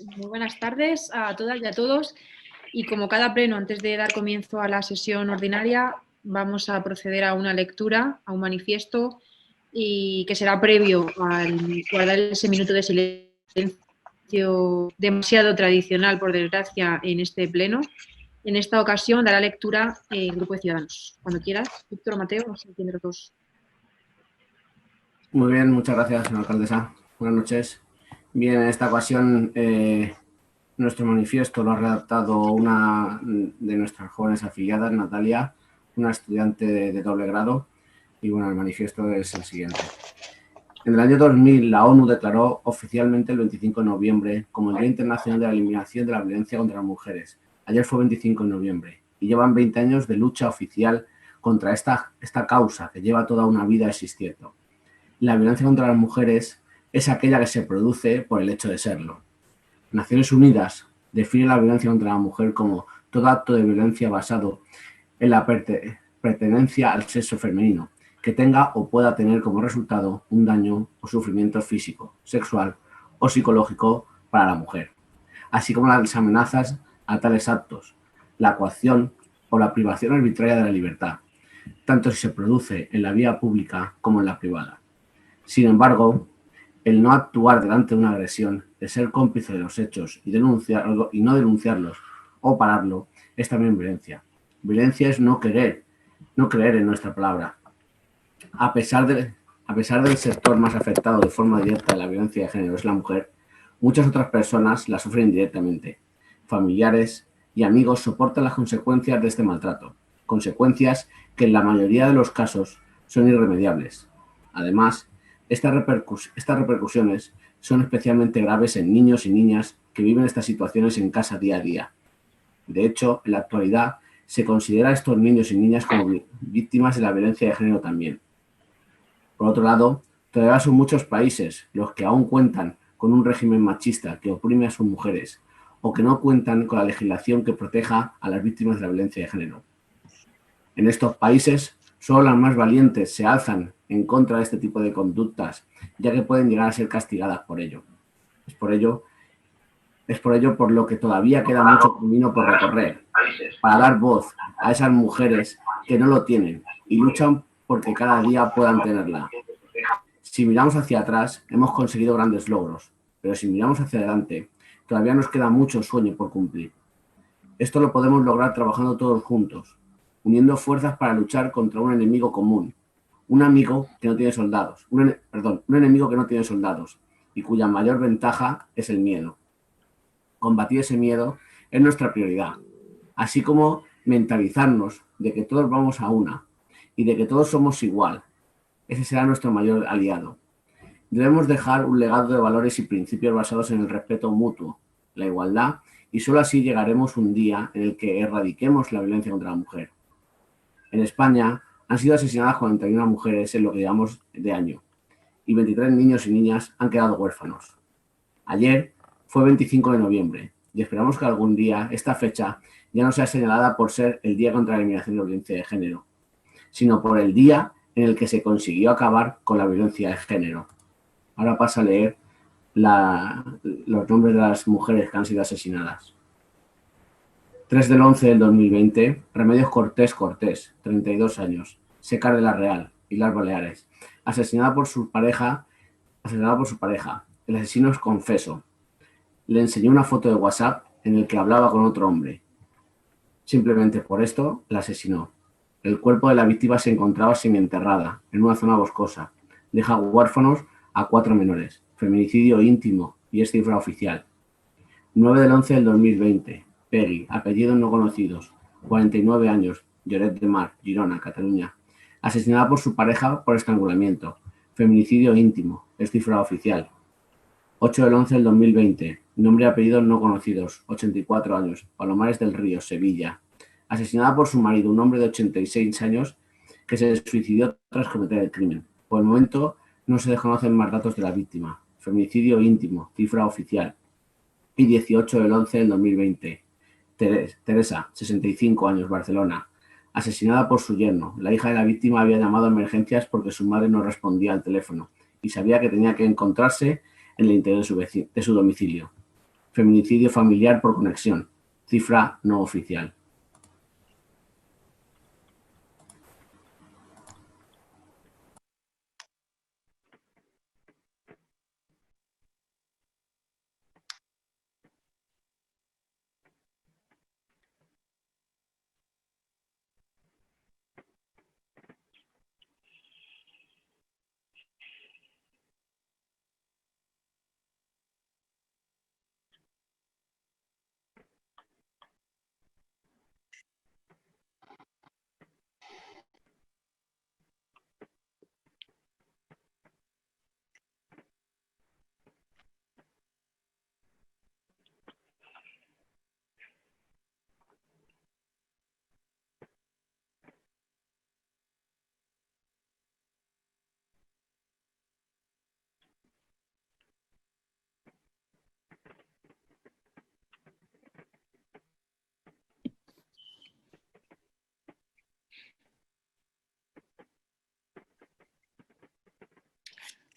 Muy buenas tardes a todas y a todos. Y como cada pleno, antes de dar comienzo a la sesión ordinaria, vamos a proceder a una lectura, a un manifiesto, y que será previo al guardar ese minuto de silencio demasiado tradicional, por desgracia, en este pleno. En esta ocasión dará lectura el Grupo de Ciudadanos. Cuando quieras, Víctor o Mateo, no sé quién de los dos. Muy bien, muchas gracias, señora alcaldesa. Buenas noches. Bien, en esta ocasión nuestro manifiesto lo ha redactado una de nuestras jóvenes afiliadas, Natalia, una estudiante de doble grado. Y bueno, el manifiesto es el siguiente. En el año 2000, la ONU declaró oficialmente el 25 de noviembre como el Día Internacional de la Eliminación de la Violencia contra las Mujeres. Ayer fue 25 de noviembre y llevan 20 años de lucha oficial contra esta causa que lleva toda una vida existiendo. La violencia contra las mujeres es aquella que se produce por el hecho de serlo. Naciones Unidas define la violencia contra la mujer como todo acto de violencia basado en la pertenencia al sexo femenino, que tenga o pueda tener como resultado un daño o sufrimiento físico, sexual o psicológico para la mujer, así como las amenazas a tales actos, la coacción o la privación arbitraria de la libertad, tanto si se produce en la vía pública como en la privada. Sin embargo, el no actuar delante de una agresión, de ser cómplice de los hechos y no denunciarlos o pararlo, es también violencia. Violencia es no creer en nuestra palabra. A pesar del sector más afectado de forma directa de la violencia de género es la mujer, muchas otras personas la sufren indirectamente. Familiares y amigos soportan las consecuencias de este maltrato, consecuencias que en la mayoría de los casos son irremediables. Además, estas repercusiones son especialmente graves en niños y niñas que viven estas situaciones en casa día a día. De hecho, en la actualidad se considera a estos niños y niñas como víctimas de la violencia de género también. Por otro lado, todavía son muchos países los que aún cuentan con un régimen machista que oprime a sus mujeres o que no cuentan con la legislación que proteja a las víctimas de la violencia de género. En estos países, solo las más valientes se alzan en contra de este tipo de conductas, ya que pueden llegar a ser castigadas por ello. Es por ello por lo que todavía queda mucho camino por recorrer, para dar voz a esas mujeres que no lo tienen y luchan porque cada día puedan tenerla. Si miramos hacia atrás, hemos conseguido grandes logros, pero si miramos hacia adelante, todavía nos queda mucho sueño por cumplir. Esto lo podemos lograr trabajando todos juntos, uniendo fuerzas para luchar contra un enemigo común, un enemigo que no tiene soldados y cuya mayor ventaja es el miedo. Combatir ese miedo es nuestra prioridad, así como mentalizarnos de que todos vamos a una y de que todos somos igual. Ese será nuestro mayor aliado. Debemos dejar un legado de valores y principios basados en el respeto mutuo, la igualdad, y solo así llegaremos un día en el que erradiquemos la violencia contra la mujer. En España han sido asesinadas 41 mujeres en lo que llevamos de año, y 23 niños y niñas han quedado huérfanos. Ayer fue 25 de noviembre, y esperamos que algún día esta fecha ya no sea señalada por ser el Día contra la Eliminación de la Violencia de Género, sino por el día en el que se consiguió acabar con la violencia de género. Ahora paso a leer los nombres de las mujeres que han sido asesinadas. 3/11/2020, Remedios Cortés, 32 años, Sécar de la Real, Pilar Baleares, asesinada por su pareja. El asesino es confeso. Le enseñó una foto de WhatsApp en el que hablaba con otro hombre. Simplemente por esto la asesinó. El cuerpo de la víctima se encontraba semienterrada, en una zona boscosa. Deja huérfanos a 4 menores. Feminicidio íntimo y es cifra oficial. 9/11/2020. Peggy, apellidos no conocidos, 49 años, Lloret de Mar, Girona, Cataluña. Asesinada por su pareja por estrangulamiento. Feminicidio íntimo, es cifra oficial. 8/11/2020. Nombre y apellidos no conocidos, 84 años, Palomares del Río, Sevilla. Asesinada por su marido, un hombre de 86 años que se suicidó tras cometer el crimen. Por el momento no se desconocen más datos de la víctima. Feminicidio íntimo, cifra oficial. Y 18/11/2020. Teresa, 65 años, Barcelona. Asesinada por su yerno. La hija de la víctima había llamado a emergencias porque su madre no respondía al teléfono y sabía que tenía que encontrarse en el interior de su domicilio. feminicidio familiar por conexión, cifra no oficial.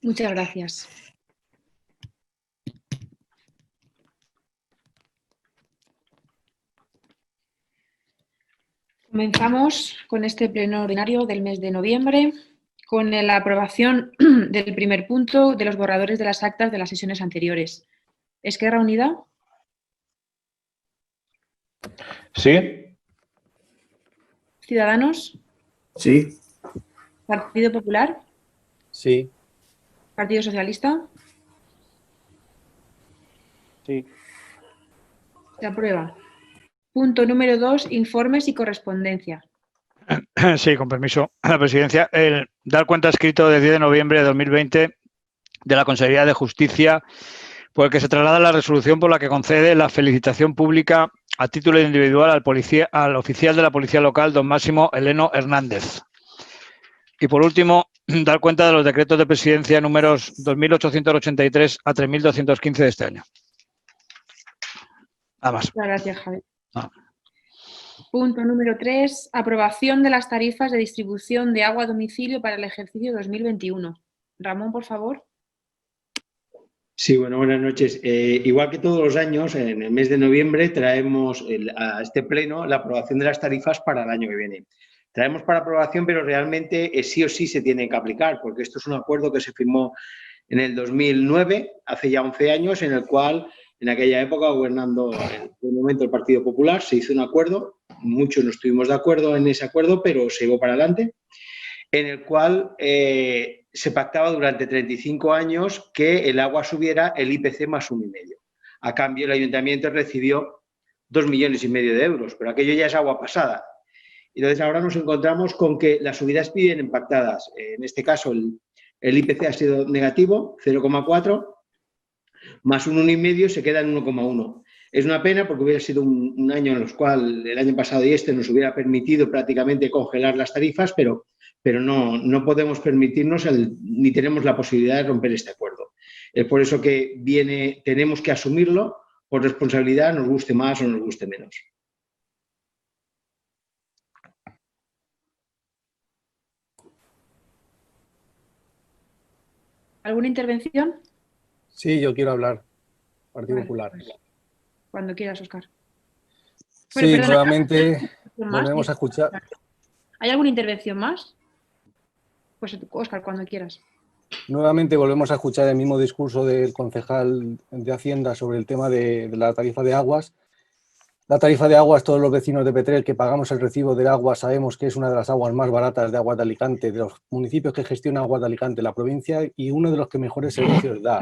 Muchas gracias. Comenzamos con este pleno ordinario del mes de noviembre con la aprobación del primer punto de los borradores de las actas de las sesiones anteriores. ¿Esquerra Unida? Sí. ¿Ciudadanos? Sí. ¿Partido Popular? Sí. ¿Partido Socialista? Sí. Se aprueba. Punto número 2, informes y correspondencia. Sí, con permiso a la presidencia. El dar cuenta escrito del 10 de noviembre de 2020 de la Consejería de Justicia, por el que se traslada la resolución por la que concede la felicitación pública a título individual al oficial de la Policía Local, don Máximo Heleno Hernández. Y por último, dar cuenta de los decretos de presidencia números 2.883 a 3.215 de este año. Nada más. Muchas gracias, Javier. Punto número 3, aprobación de las tarifas de distribución de agua a domicilio para el ejercicio 2021. Ramón, por favor. Sí, bueno, buenas noches. Igual que todos los años, en el mes de noviembre traemos a este pleno la aprobación de las tarifas para el año que viene. Traemos para aprobación, pero realmente sí o sí se tiene que aplicar, porque esto es un acuerdo que se firmó en el 2009, hace ya 11 años, en el cual, en aquella época, gobernando en el momento el Partido Popular, se hizo un acuerdo, muchos no estuvimos de acuerdo en ese acuerdo, pero se llevó para adelante, en el cual se pactaba durante 35 años que el agua subiera el IPC más 1,5. A cambio, el ayuntamiento recibió 2,5 millones de euros, pero aquello ya es agua pasada. Entonces, ahora nos encontramos con que las subidas vienen pactadas. En este caso, el IPC ha sido negativo, 0,4, más un 1,5 se queda en 1,1. Es una pena porque hubiera sido un año en el cual el año pasado y este nos hubiera permitido prácticamente congelar las tarifas, pero no podemos permitirnos ni tenemos la posibilidad de romper este acuerdo. Es por eso que tenemos que asumirlo por responsabilidad, nos guste más o nos guste menos. ¿Alguna intervención? Sí, yo quiero hablar. Partido Popular. Pues, cuando quieras, Óscar. Bueno, sí, perdona, nuevamente volvemos a escuchar. ¿Hay alguna intervención más? Pues, Óscar, cuando quieras. Nuevamente volvemos a escuchar el mismo discurso del concejal de Hacienda sobre el tema de la tarifa de aguas. La tarifa de aguas, todos los vecinos de Petrel que pagamos el recibo del agua sabemos que es una de las aguas más baratas de Aguas de Alicante, de los municipios que gestiona Aguas de Alicante, la provincia, y uno de los que mejores servicios da.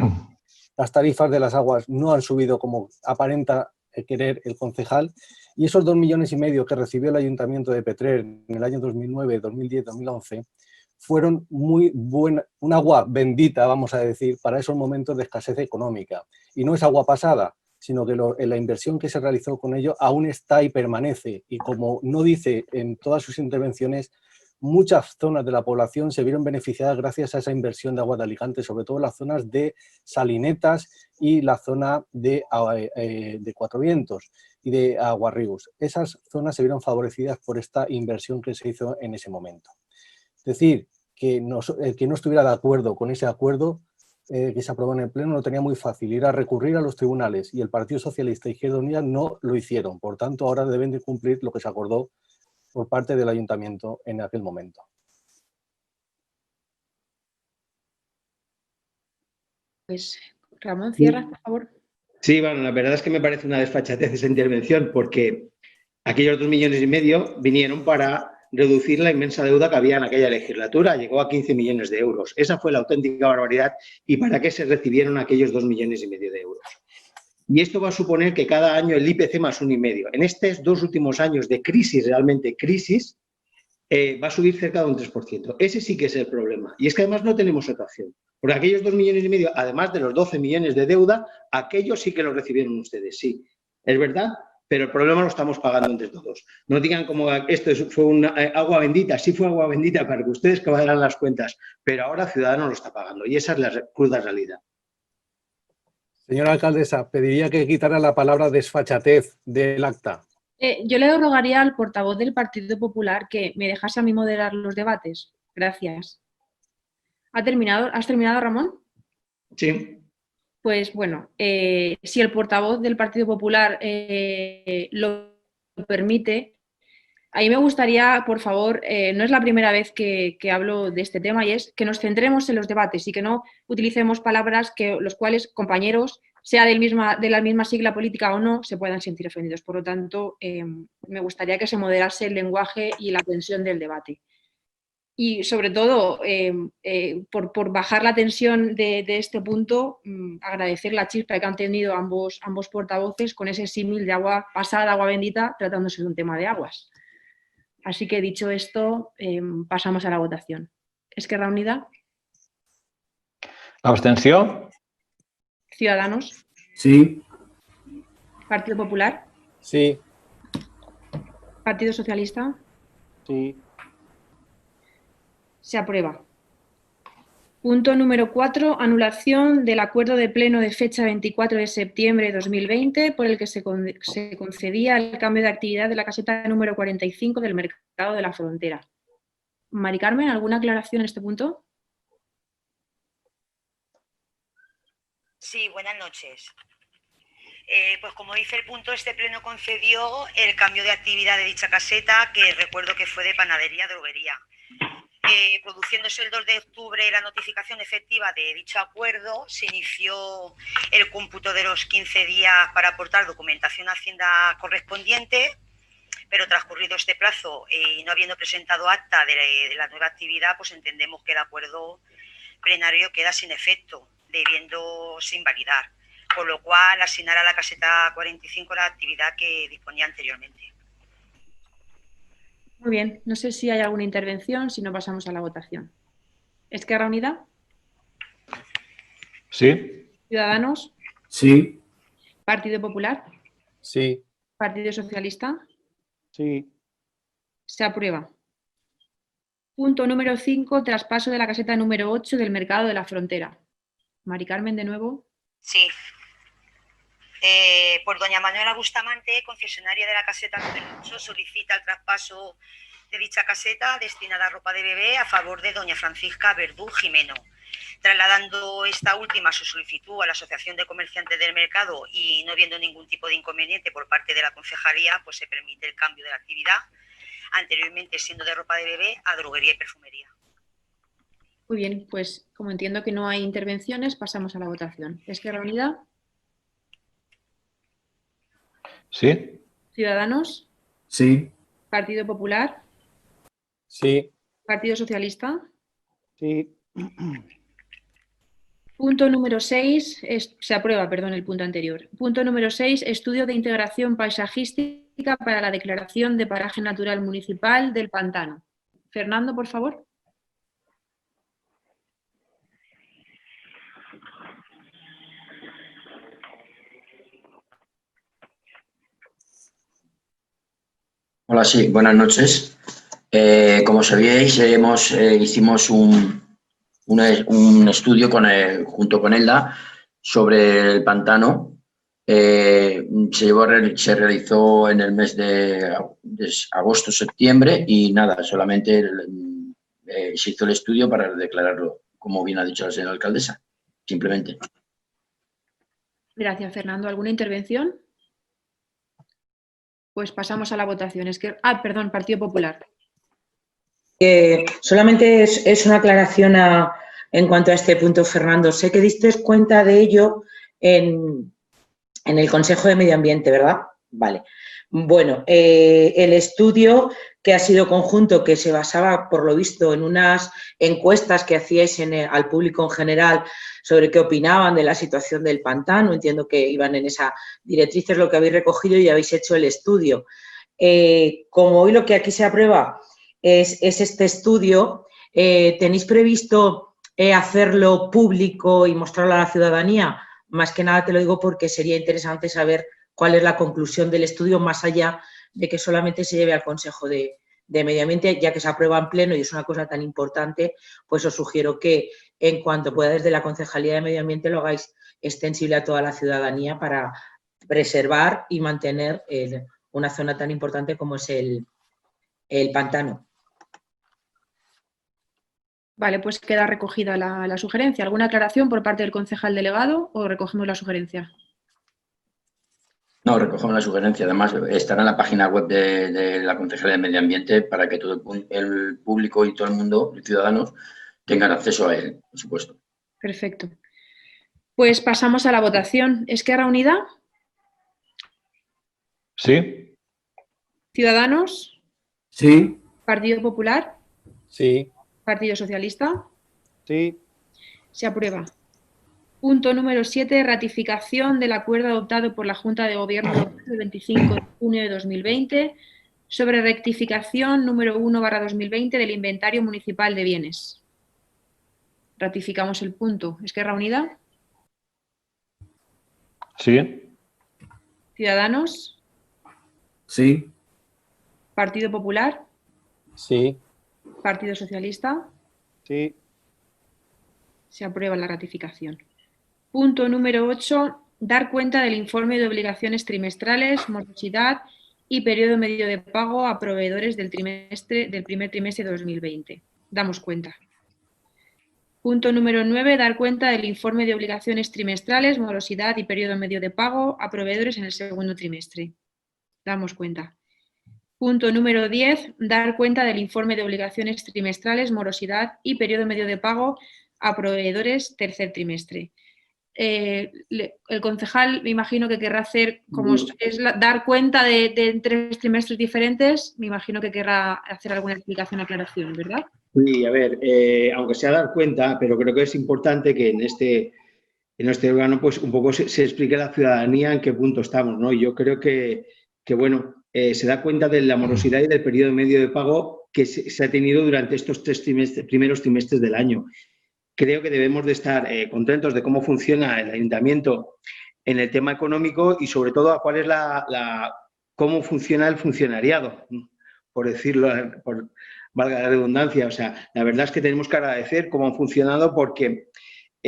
Las tarifas de las aguas no han subido como aparenta querer el concejal, y esos 2,5 millones que recibió el Ayuntamiento de Petrel en el año 2009, 2010, 2011, fueron muy buena, un agua bendita, vamos a decir, para esos momentos de escasez económica. Y no es agua pasada, sino que la inversión que se realizó con ello aún está y permanece. Y como no dice en todas sus intervenciones, muchas zonas de la población se vieron beneficiadas gracias a esa inversión de Aguas de Alicante, sobre todo las zonas de Salinetas y la zona de Cuatro Vientos y de Aguarribus. Esas zonas se vieron favorecidas por esta inversión que se hizo en ese momento. Es decir, que el que no estuviera de acuerdo con ese acuerdo que se aprobó en el Pleno lo tenía muy fácil, ir a recurrir a los tribunales, y el Partido Socialista e Izquierda Unida no lo hicieron. Por tanto, ahora deben de cumplir lo que se acordó por parte del Ayuntamiento en aquel momento. Pues Ramón, cierras, por favor. Sí, bueno, la verdad es que me parece una desfachatez esa intervención, porque aquellos 2,5 millones vinieron para reducir la inmensa deuda que había en aquella legislatura. Llegó a 15 millones de euros. Esa fue la auténtica barbaridad. ¿Y para qué se recibieron aquellos 2,5 millones de euros? Y esto va a suponer que cada año el IPC más 1,5. En estos 2 últimos años de crisis, realmente crisis, va a subir cerca de un 3%. Ese sí que es el problema. Y es que además no tenemos otra opción. Porque aquellos 2,5 millones, además de los 12 millones de deuda, aquellos sí que los recibieron ustedes, sí. Es verdad, pero el problema lo estamos pagando entre todos. No digan como esto fue una agua bendita. Sí fue agua bendita para que ustedes cuadraran las cuentas, pero ahora Ciudadanos lo está pagando. Y esa es la cruda realidad. Señora alcaldesa, pediría que quitara la palabra desfachatez del acta. Yo le rogaría al portavoz del Partido Popular que me dejase a mí moderar los debates. Gracias. ¿Has terminado, Ramón? Sí. Pues bueno, si el portavoz del Partido Popular lo permite, a mí me gustaría, por favor, no es la primera vez que hablo de este tema, y es que nos centremos en los debates y que no utilicemos palabras que los cuales compañeros, sea de la misma sigla política o no, se puedan sentir ofendidos. Por lo tanto, me gustaría que se moderase el lenguaje y la tensión del debate. Y sobre todo, por bajar la tensión de este punto, agradecer la chispa que han tenido ambos portavoces con ese símil de agua pasada, agua bendita, tratándose de un tema de aguas. Así que dicho esto, pasamos a la votación. Esquerra Unida. ¿Abstención? Ciudadanos. Sí. Partido Popular. Sí. Partido Socialista. Sí. Se aprueba. Punto número 4. Anulación del acuerdo de pleno de fecha 24 de septiembre de 2020 por el que se concedía el cambio de actividad de la caseta número 45 del Mercado de la Frontera. Mari Carmen, ¿alguna aclaración en este punto? Sí, buenas noches. Pues como dice el punto, este pleno concedió el cambio de actividad de dicha caseta, que recuerdo que fue de panadería-droguería. Produciéndose el 2 de octubre la notificación efectiva de dicho acuerdo, se inició el cómputo de los 15 días para aportar documentación a Hacienda correspondiente, pero transcurrido este plazo y no habiendo presentado acta de la nueva actividad, pues entendemos que el acuerdo plenario queda sin efecto, debiéndose invalidar, por lo cual asignar a la caseta 45 la actividad que disponía anteriormente. Muy bien, no sé si hay alguna intervención, si no pasamos a la votación. Esquerra Unida. Sí. Ciudadanos. Sí. Partido Popular. Sí. Partido Socialista. Sí. Se aprueba. Punto número 5, traspaso de la caseta número 8 del Mercado de la Frontera. Mari Carmen, de nuevo. Sí. Por doña Manuela Bustamante, concesionaria de la caseta número 8, solicita el traspaso de dicha caseta destinada a ropa de bebé a favor de doña Francisca Verdú Jimeno, trasladando esta última su solicitud a la Asociación de Comerciantes del Mercado y no viendo ningún tipo de inconveniente por parte de la concejalía, pues se permite el cambio de la actividad, anteriormente siendo de ropa de bebé a droguería y perfumería. Muy bien, pues como entiendo que no hay intervenciones, pasamos a la votación. Esquerra Unida. Sí. Ciudadanos. Sí. Partido Popular. Sí. Partido Socialista. Sí. Punto número 6, se aprueba, perdón, el punto anterior. Punto número 6, estudio de integración paisajística para la declaración de paraje natural municipal del Pantano. Fernando, por favor. Hola, sí, buenas noches. Como sabíais, hicimos un estudio junto con ELDA sobre el pantano. Se realizó en el mes de agosto-septiembre y nada, solamente se hizo el estudio para declararlo, como bien ha dicho la señora alcaldesa. simplemente. Gracias, Fernando. ¿Alguna intervención? Pues pasamos a la votación. Perdón, Partido Popular. Solamente es una aclaración en cuanto a este punto, Fernando. Sé que diste cuenta de ello en el Consejo de Medio Ambiente, ¿verdad? Vale. Bueno, el estudio que ha sido conjunto, que se basaba, por lo visto, en unas encuestas que hacíais al público en general sobre qué opinaban de la situación del pantano, entiendo que iban en esa directriz, es lo que habéis recogido y habéis hecho el estudio. Como hoy lo que aquí se aprueba es este estudio, ¿tenéis previsto hacerlo público y mostrarlo a la ciudadanía? Más que nada te lo digo porque sería interesante saber cuál es la conclusión del estudio, más allá de que solamente se lleve al Consejo de Medio Ambiente, ya que se aprueba en pleno y es una cosa tan importante, pues os sugiero que en cuanto pueda desde la Concejalía de Medio Ambiente lo hagáis extensible a toda la ciudadanía para preservar y mantener una zona tan importante como es el pantano. Vale, pues queda recogida la sugerencia. ¿Alguna aclaración por parte del concejal delegado o recogemos la sugerencia? No, recogemos la sugerencia. Además, estará en la página web de la Concejalía de Medio Ambiente para que todo el público y todo el mundo, los ciudadanos, tengan acceso a él, por supuesto. Perfecto. Pues pasamos a la votación. ¿Esquerra Unida? Sí. ¿Ciudadanos? Sí. ¿Partido Popular? Sí. ¿Partido Socialista? Sí. Se aprueba. Punto número 7. Ratificación del acuerdo adoptado por la Junta de Gobierno local del 25 de junio de 2020 sobre rectificación número 1/2020 del inventario municipal de bienes. Ratificamos el punto. ¿Esquerra Unida? Sí. ¿Ciudadanos? Sí. ¿Partido Popular? Sí. ¿Partido Socialista? Sí. Se aprueba la ratificación. Punto número 8. Dar cuenta del informe de obligaciones trimestrales, morosidad y periodo medio de pago a proveedores del primer trimestre de 2020. Damos cuenta. Punto número 9. Dar cuenta del informe de obligaciones trimestrales, morosidad y periodo medio de pago a proveedores en el segundo trimestre. Damos cuenta. Punto número 10. Dar cuenta del informe de obligaciones trimestrales, morosidad y periodo medio de pago a proveedores tercer trimestre. El concejal me imagino que querrá hacer, como es dar cuenta de 3 trimestres diferentes, me imagino que querrá hacer alguna explicación o aclaración, ¿verdad? Sí, a ver, aunque sea dar cuenta, pero creo que es importante que en este órgano pues un poco se explique a la ciudadanía en qué punto estamos, ¿no? Yo creo que bueno, se da cuenta de la morosidad y del periodo medio de pago que se ha tenido durante estos 3 primeros trimestres del año. Creo que debemos de estar contentos de cómo funciona el ayuntamiento en el tema económico y sobre todo a cuál es cómo funciona el funcionariado, por decirlo, valga la redundancia. O sea, la verdad es que tenemos que agradecer cómo han funcionado porque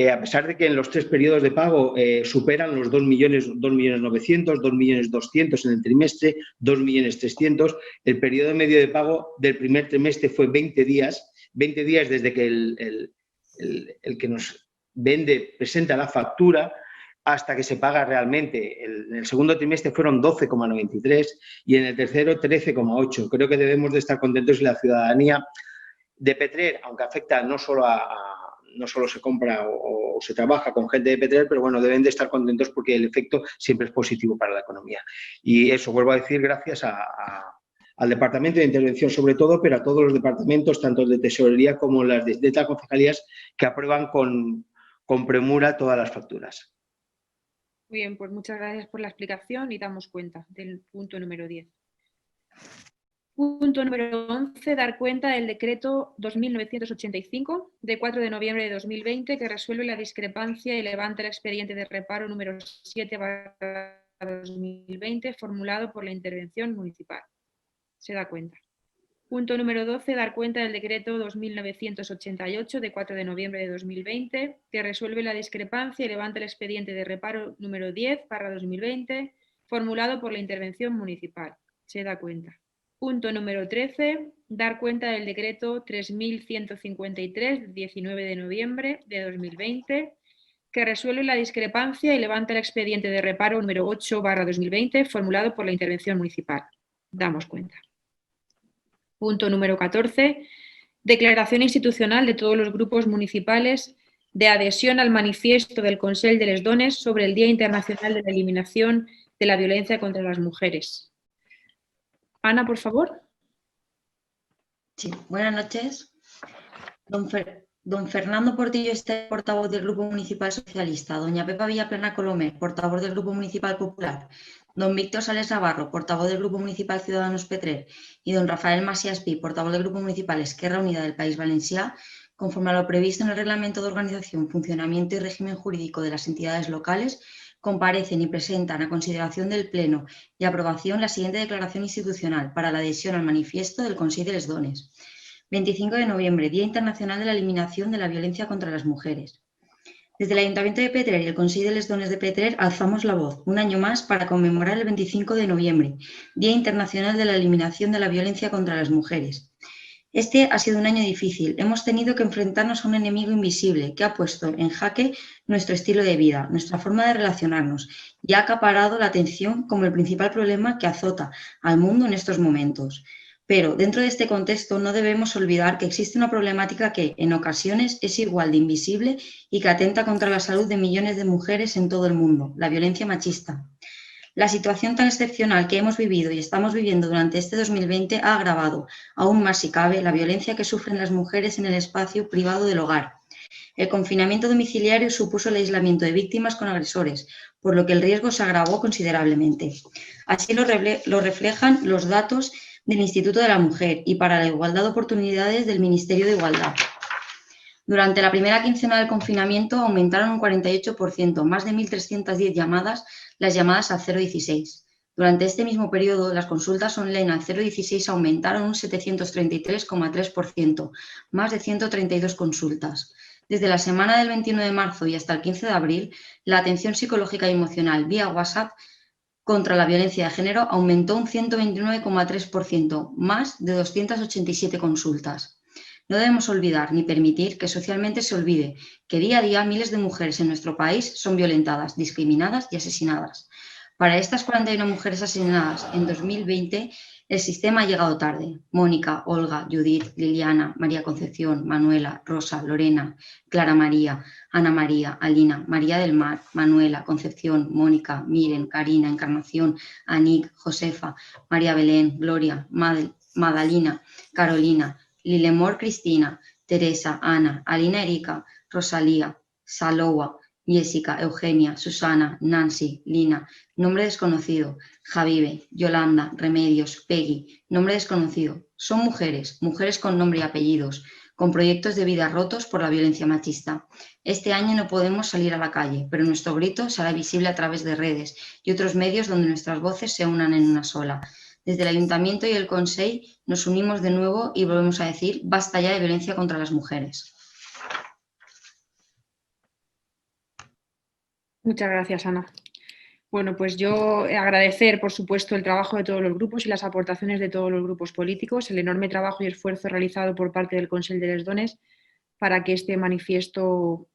a pesar de que en los 3 periodos de pago superan los 2.900.000, 2.200.000 en el trimestre, 2.300.000, el periodo medio de pago del primer trimestre fue 20 días desde que el que nos vende presenta la factura hasta que se paga realmente. En el segundo trimestre fueron 12,93 y en el tercero 13,8. Creo que debemos de estar contentos y la ciudadanía de Petrer, aunque afecta no solo se compra o se trabaja con gente de Petrer, pero bueno, deben de estar contentos porque el efecto siempre es positivo para la economía. Y eso, vuelvo a decir, gracias al Departamento de Intervención sobre todo, pero a todos los departamentos, tanto de Tesorería como las de las concejalías, que aprueban con premura todas las facturas. Muy bien, pues muchas gracias por la explicación y damos cuenta del punto número 10. Punto número 11. Dar cuenta del decreto 2985 de 4 de noviembre de 2020 que resuelve la discrepancia y levanta el expediente de reparo número 7/2020 formulado por la intervención municipal. Se da cuenta. Punto número 12. Dar cuenta del decreto 2988 de 4 de noviembre de 2020 que resuelve la discrepancia y levanta el expediente de reparo número 10/2020 formulado por la intervención municipal. Se da cuenta. Punto número 13. Dar cuenta del decreto 3153 de 19 de noviembre de 2020 que resuelve la discrepancia y levanta el expediente de reparo número 8/2020 formulado por la intervención municipal. Damos cuenta. Punto número 14. Declaración institucional de todos los grupos municipales de adhesión al manifiesto del Consell de les Dones sobre el Día Internacional de la Eliminación de la Violencia contra las Mujeres. Ana, por favor. Sí, buenas noches. Don Fernando Portillo, portavoz del Grupo Municipal Socialista. Doña Pepa Villaplana Colomer, portavoz del Grupo Municipal Popular. Don Víctor Sales Navarro, portavoz del Grupo Municipal Ciudadanos Petrer. Y don Rafael Masías Pi, portavoz del Grupo Municipal Esquerra Unida del País Valencià, conforme a lo previsto en el Reglamento de Organización, Funcionamiento y Régimen Jurídico de las Entidades Locales, comparecen y presentan a consideración del Pleno y aprobación la siguiente declaración institucional para la adhesión al manifiesto del Consell de les Dones. 25 de noviembre, Día Internacional de la Eliminación de la Violencia contra las Mujeres. Desde el Ayuntamiento de Petrer y el Consell de les Dones de Petrer alzamos la voz un año más para conmemorar el 25 de noviembre, Día Internacional de la Eliminación de la Violencia contra las Mujeres. Este ha sido un año difícil. Hemos tenido que enfrentarnos a un enemigo invisible que ha puesto en jaque nuestro estilo de vida, nuestra forma de relacionarnos y ha acaparado la atención como el principal problema que azota al mundo en estos momentos. Pero dentro de este contexto no debemos olvidar que existe una problemática que en ocasiones es igual de invisible y que atenta contra la salud de millones de mujeres en todo el mundo, la violencia machista. La situación tan excepcional que hemos vivido y estamos viviendo durante este 2020 ha agravado, aún más si cabe, la violencia que sufren las mujeres en el espacio privado del hogar. El confinamiento domiciliario supuso el aislamiento de víctimas con agresores, por lo que el riesgo se agravó considerablemente. Así lo reflejan los datos del Instituto de la Mujer y para la Igualdad de Oportunidades del Ministerio de Igualdad. Durante la primera quincena del confinamiento aumentaron un 48%, más de 1.310 llamadas, las llamadas al 016. Durante este mismo periodo, las consultas online al 016 aumentaron un 733,3%, más de 132 consultas. Desde la semana del 21 de marzo y hasta el 15 de abril, la atención psicológica y emocional vía WhatsApp contra la violencia de género aumentó un 129,3%, más de 287 consultas. No debemos olvidar ni permitir que socialmente se olvide que día a día miles de mujeres en nuestro país son violentadas, discriminadas y asesinadas. Para estas 41 mujeres asesinadas en 2020, el sistema ha llegado tarde. Mónica, Olga, Judith, Liliana, María Concepción, Manuela, Rosa, Lorena, Clara María, Ana María, Alina, María del Mar, Manuela, Concepción, Mónica, Miren, Karina, Encarnación, Anik, Josefa, María Belén, Gloria, Madalina, Carolina, Lilemor Cristina, Teresa, Ana, Alina Erika, Rosalía, Salowa, Jessica, Eugenia, Susana, Nancy, Lina, nombre desconocido, Javive, Yolanda, Remedios, Peggy, nombre desconocido. Son mujeres, mujeres con nombre y apellidos, con proyectos de vida rotos por la violencia machista. Este año no podemos salir a la calle, pero nuestro grito será visible a través de redes y otros medios donde nuestras voces se unan en una sola. Desde el Ayuntamiento y el Consell nos unimos de nuevo y volvemos a decir basta ya de violencia contra las mujeres. Muchas gracias, Ana. Bueno, pues yo agradecer, por supuesto, el trabajo de todos los grupos y las aportaciones de todos los grupos políticos, el enorme trabajo y esfuerzo realizado por parte del Consell de les Dones para que este manifiesto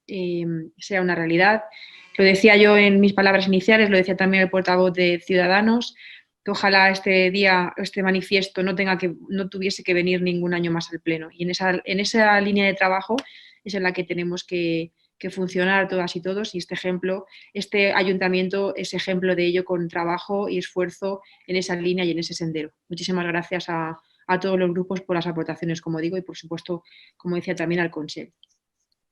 sea una realidad. Lo decía yo en mis palabras iniciales, lo decía también el portavoz de Ciudadanos, que ojalá este día, este manifiesto no tuviese que venir ningún año más al Pleno. Y en esa línea de trabajo es en la que tenemos que funcionar todas y todos, y este ayuntamiento es ejemplo de ello, con trabajo y esfuerzo en esa línea y en ese sendero. Muchísimas gracias a todos los grupos por las aportaciones, como digo, y por supuesto, como decía, también al Consell.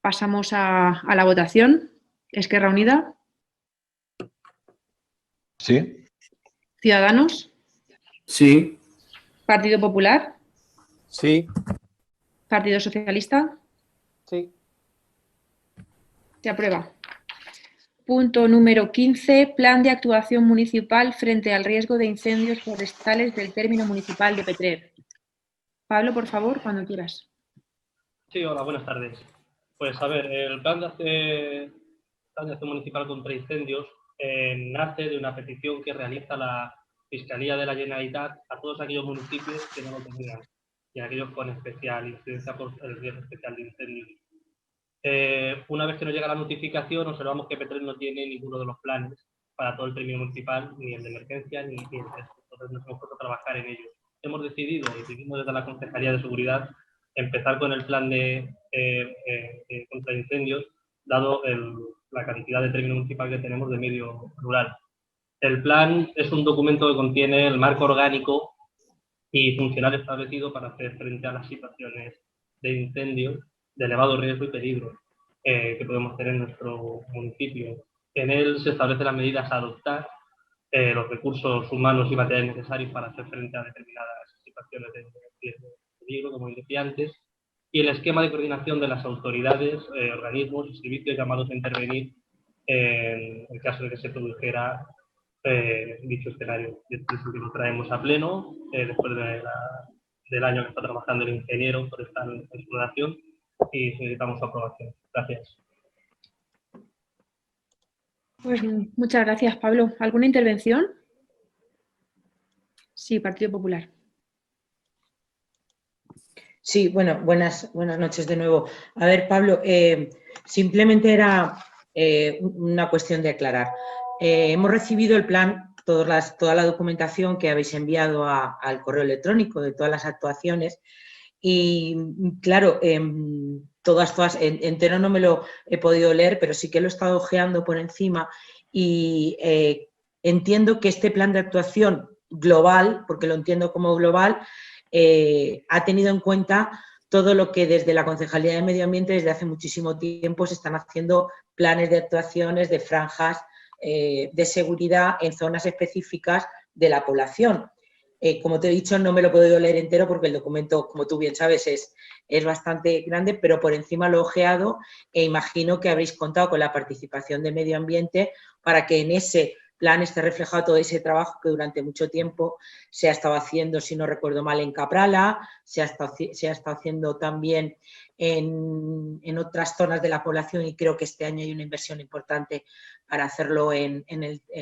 Pasamos a la votación. Esquerra Unida. Sí. Ciudadanos. Sí. Partido Popular. Sí. Partido Socialista. Sí. Se aprueba. Punto número 15. Plan de actuación municipal frente al riesgo de incendios forestales del término municipal de Petrer. Pablo, por favor, cuando quieras. Sí, hola, buenas tardes. Pues a ver, el plan de acción municipal contra incendios nace de una petición que realiza la Fiscalía de la Generalitat a todos aquellos municipios que no lo tenían y a aquellos con especial incidencia por el riesgo especial de incendios. Una vez que nos llega la notificación, observamos que Petrel no tiene ninguno de los planes para todo el término municipal, ni el de emergencia, ni el resto. Entonces nos hemos puesto a trabajar en ello. Hemos decidido, y decidimos desde la Concejalía de Seguridad, empezar con el plan de contra incendios, dado la cantidad de término municipal que tenemos de medio rural. El plan es un documento que contiene el marco orgánico y funcional establecido para hacer frente a las situaciones de incendio de elevado riesgo y peligro que podemos tener en nuestro municipio. En él se establecen las medidas a adoptar, los recursos humanos y materiales necesarios para hacer frente a determinadas situaciones de riesgo y peligro, como decía antes, y el esquema de coordinación de las autoridades, organismos y servicios llamados a intervenir en el caso de que se produjera dicho escenario. Es lo que lo traemos a pleno después del año que está trabajando el ingeniero por esta exploración y solicitamos su aprobación. Gracias. Pues muchas gracias, Pablo. ¿Alguna intervención? Sí, Partido Popular. Sí, bueno, buenas noches de nuevo. A ver, Pablo, simplemente era una cuestión de aclarar. Hemos recibido el plan, toda la documentación que habéis enviado al correo electrónico de todas las actuaciones y, claro, todas, entero no me lo he podido leer, pero sí que lo he estado ojeando por encima y entiendo que este plan de actuación global, porque lo entiendo como global, ha tenido en cuenta todo lo que desde la Concejalía de Medio Ambiente desde hace muchísimo tiempo se están haciendo planes de actuaciones de franjas de seguridad en zonas específicas de la población. Como te he dicho, no me lo he podido leer entero porque el documento, como tú bien sabes, es bastante grande, pero por encima lo he ojeado e imagino que habréis contado con la participación de Medio Ambiente para que en ese plan esté reflejado todo ese trabajo que durante mucho tiempo se ha estado haciendo, si no recuerdo mal, en Caprala, se ha estado haciendo también en otras zonas de la población y creo que este año hay una inversión importante para hacerlo en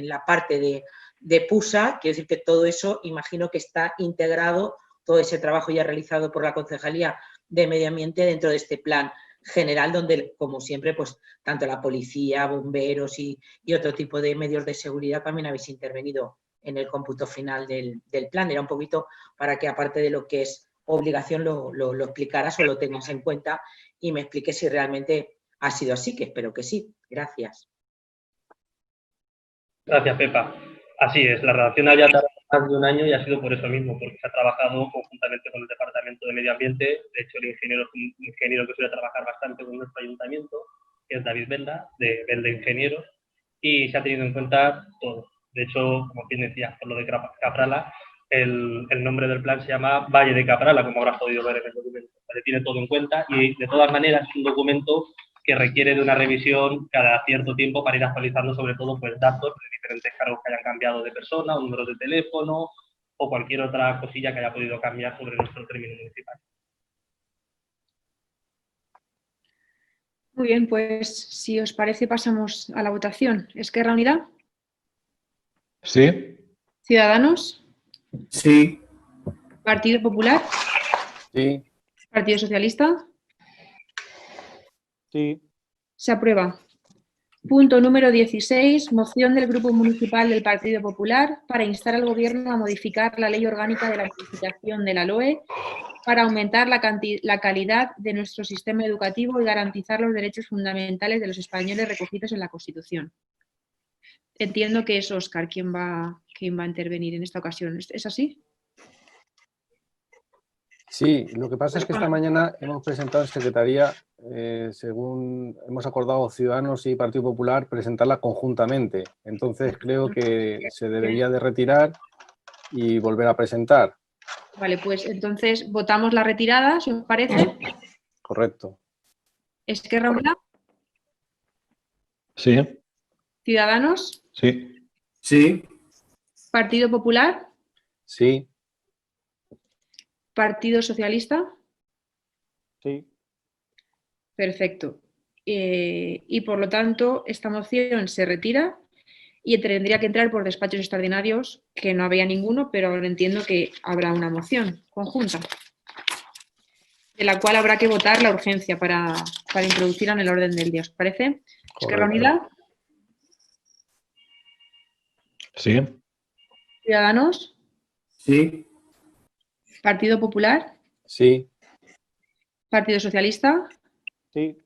la parte de PUSA. Quiero decir que todo eso imagino que está integrado, todo ese trabajo ya realizado por la Concejalía de Medio Ambiente dentro de este plan general, donde, como siempre, pues tanto la policía, bomberos y otro tipo de medios de seguridad también habéis intervenido en el cómputo final del plan. Era un poquito para que, aparte de lo que es obligación, lo explicaras o lo tengas en cuenta y me expliques si realmente ha sido así, que espero que sí. Gracias. Gracias, Pepa. Así es, la redacción había tardado más de un año y ha sido por eso mismo, porque se ha trabajado conjuntamente con el Departamento de Medio Ambiente. De hecho, el ingeniero es un ingeniero que suele trabajar bastante con nuestro ayuntamiento, que es David Belda, de Belda Ingenieros, y se ha tenido en cuenta todo. De hecho, como bien decías, por lo de Caprala, el nombre del plan se llama Valle de Caprala, como habrás podido ver en el documento. Se tiene todo en cuenta y, de todas maneras, es un documento que requiere de una revisión cada cierto tiempo para ir actualizando, sobre todo, pues, datos de diferentes cargos que hayan cambiado de persona, o números de teléfono, o cualquier otra cosilla que haya podido cambiar sobre nuestro término municipal. Muy bien, pues si os parece pasamos a la votación. ¿Esquerra Unida? Sí. ¿Ciudadanos? Sí. ¿Partido Popular? Sí. ¿Partido Socialista? Sí. Se aprueba. Punto número 16. Moción del Grupo Municipal del Partido Popular para instar al Gobierno a modificar la Ley Orgánica de la Modificación de la LOE para aumentar la calidad de nuestro sistema educativo y garantizar los derechos fundamentales de los españoles recogidos en la Constitución. Entiendo que es Óscar quien va a intervenir en esta ocasión. ¿Es así? Sí, lo que pasa es que esta mañana hemos presentado en Secretaría, según hemos acordado Ciudadanos y Partido Popular, presentarla conjuntamente. Entonces creo que se debería de retirar y volver a presentar. Vale, pues entonces votamos la retirada, si os parece. Correcto. ¿Esquerra Unida? Sí. ¿Ciudadanos? Sí. Sí. ¿Partido Popular? Sí. ¿Partido Socialista? Sí. Perfecto. Y por lo tanto, esta moción se retira y tendría que entrar por despachos extraordinarios, que no había ninguno, pero ahora entiendo que habrá una moción conjunta. de la cual habrá que votar la urgencia para introducirla en el orden del día. ¿Os parece? Izquierda Unida. Sí. Ciudadanos. Sí. Partido Popular. Sí. Partido Socialista. Sí.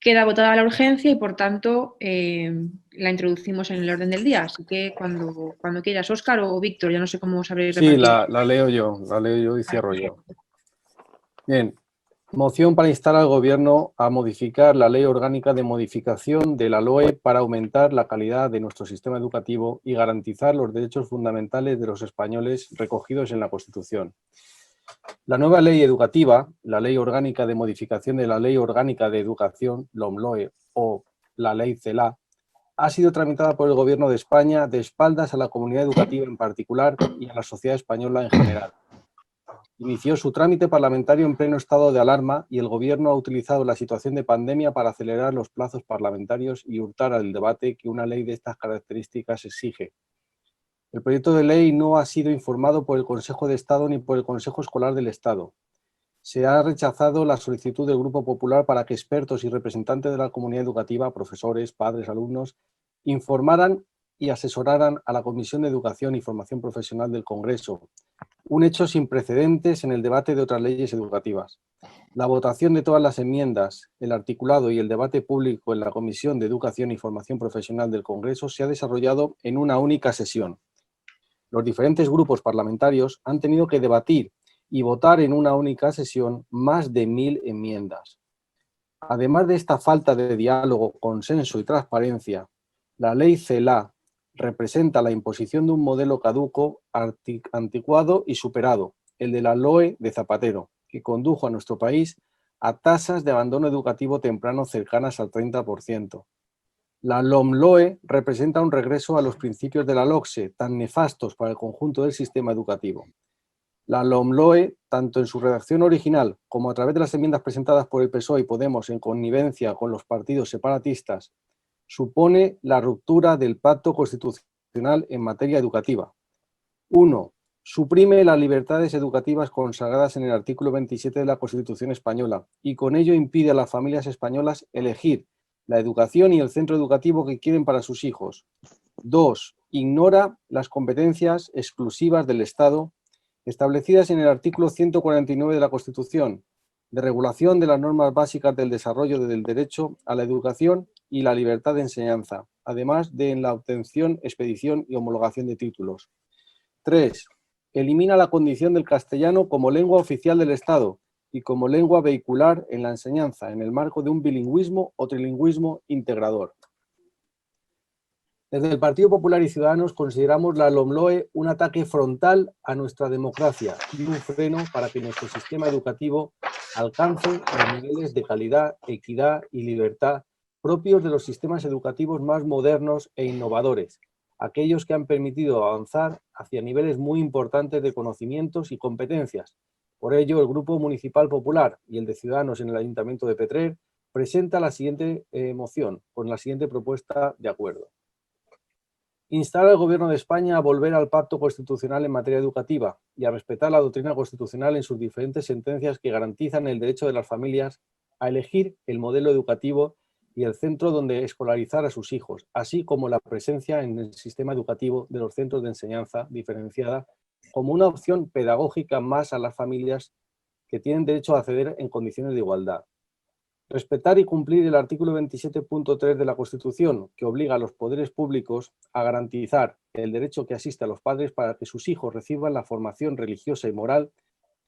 Queda votada la urgencia y, por tanto, la introducimos en el orden del día. Así que cuando quieras, Óscar o Víctor, ya no sé cómo os habréis repartido. Sí, la leo yo y cierro yo. Bien. Moción para instar al Gobierno a modificar la Ley Orgánica de Modificación de la LOE para aumentar la calidad de nuestro sistema educativo y garantizar los derechos fundamentales de los españoles recogidos en la Constitución. La nueva ley educativa, la Ley Orgánica de Modificación de la Ley Orgánica de Educación, LOMLOE, o la Ley CELA, ha sido tramitada por el Gobierno de España de espaldas a la comunidad educativa en particular y a la sociedad española en general. Inició su trámite parlamentario en pleno estado de alarma y el Gobierno ha utilizado la situación de pandemia para acelerar los plazos parlamentarios y hurtar al debate que una ley de estas características exige. El proyecto de ley no ha sido informado por el Consejo de Estado ni por el Consejo Escolar del Estado. Se ha rechazado la solicitud del Grupo Popular para que expertos y representantes de la comunidad educativa, profesores, padres, alumnos, informaran y asesoraran a la Comisión de Educación y Formación Profesional del Congreso, un hecho sin precedentes en el debate de otras leyes educativas. La votación de todas las enmiendas, el articulado y el debate público en la Comisión de Educación y Formación Profesional del Congreso se ha desarrollado en una única sesión. Los diferentes grupos parlamentarios han tenido que debatir y votar en una única sesión más de 1000 enmiendas. Además de esta falta de diálogo, consenso y transparencia, la ley CELA representa la imposición de un modelo caduco, anticuado y superado, el de la LOE de Zapatero, que condujo a nuestro país a tasas de abandono educativo temprano cercanas al 30%. La LOMLOE representa un regreso a los principios de la LOCSE, tan nefastos para el conjunto del sistema educativo. La LOMLOE, tanto en su redacción original como a través de las enmiendas presentadas por el PSOE y Podemos en connivencia con los partidos separatistas, supone la ruptura del pacto constitucional en materia educativa. 1. Suprime las libertades educativas consagradas en el artículo 27 de la Constitución española y con ello impide a las familias españolas elegir la educación y el centro educativo que quieren para sus hijos. 2. Ignora las competencias exclusivas del Estado establecidas en el artículo 149 de la Constitución, de regulación de las normas básicas del desarrollo del derecho a la educación y la libertad de enseñanza, además de en la obtención, expedición y homologación de títulos. 3. Elimina la condición del castellano como lengua oficial del Estado y como lengua vehicular en la enseñanza, en el marco de un bilingüismo o trilingüismo integrador. Desde el Partido Popular y Ciudadanos consideramos la LOMLOE un ataque frontal a nuestra democracia y un freno para que nuestro sistema educativo alcance los niveles de calidad, equidad y libertad propios de los sistemas educativos más modernos e innovadores, aquellos que han permitido avanzar hacia niveles muy importantes de conocimientos y competencias. Por ello, el Grupo Municipal Popular y el de Ciudadanos en el Ayuntamiento de Petrer presenta la siguiente moción con la siguiente propuesta de acuerdo. Instar al Gobierno de España a volver al pacto constitucional en materia educativa y a respetar la doctrina constitucional en sus diferentes sentencias que garantizan el derecho de las familias a elegir el modelo educativo y el centro donde escolarizar a sus hijos, así como la presencia en el sistema educativo de los centros de enseñanza diferenciada como una opción pedagógica más a las familias que tienen derecho a acceder en condiciones de igualdad. Respetar y cumplir el artículo 27.3 de la Constitución, que obliga a los poderes públicos a garantizar el derecho que asiste a los padres para que sus hijos reciban la formación religiosa y moral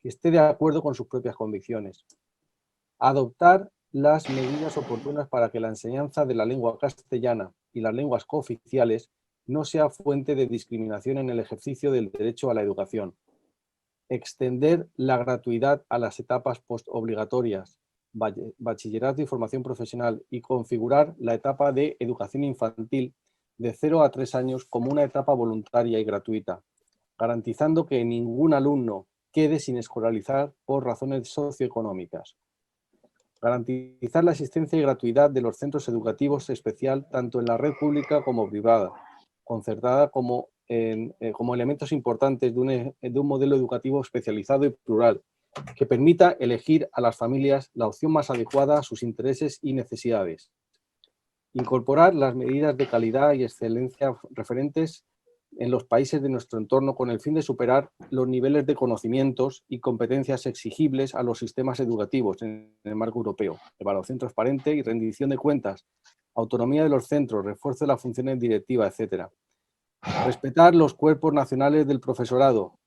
que esté de acuerdo con sus propias convicciones. Adoptar las medidas oportunas para que la enseñanza de la lengua castellana y las lenguas cooficiales no sea fuente de discriminación en el ejercicio del derecho a la educación. Extender la gratuidad a las etapas postobligatorias, bachillerato y formación profesional y configurar la etapa de educación infantil de 0 a 3 años como una etapa voluntaria y gratuita, garantizando que ningún alumno quede sin escolarizar por razones socioeconómicas. Garantizar la existencia y gratuidad de los centros educativos especial tanto en la red pública como privada, concertada como elementos importantes de un modelo educativo especializado y plural, que permita elegir a las familias la opción más adecuada a sus intereses y necesidades. Incorporar las medidas de calidad y excelencia referentes en los países de nuestro entorno con el fin de superar los niveles de conocimientos y competencias exigibles a los sistemas educativos en el marco europeo, evaluación transparente y rendición de cuentas, autonomía de los centros, refuerzo de las funciones directivas, etc. Respetar los cuerpos nacionales del profesorado.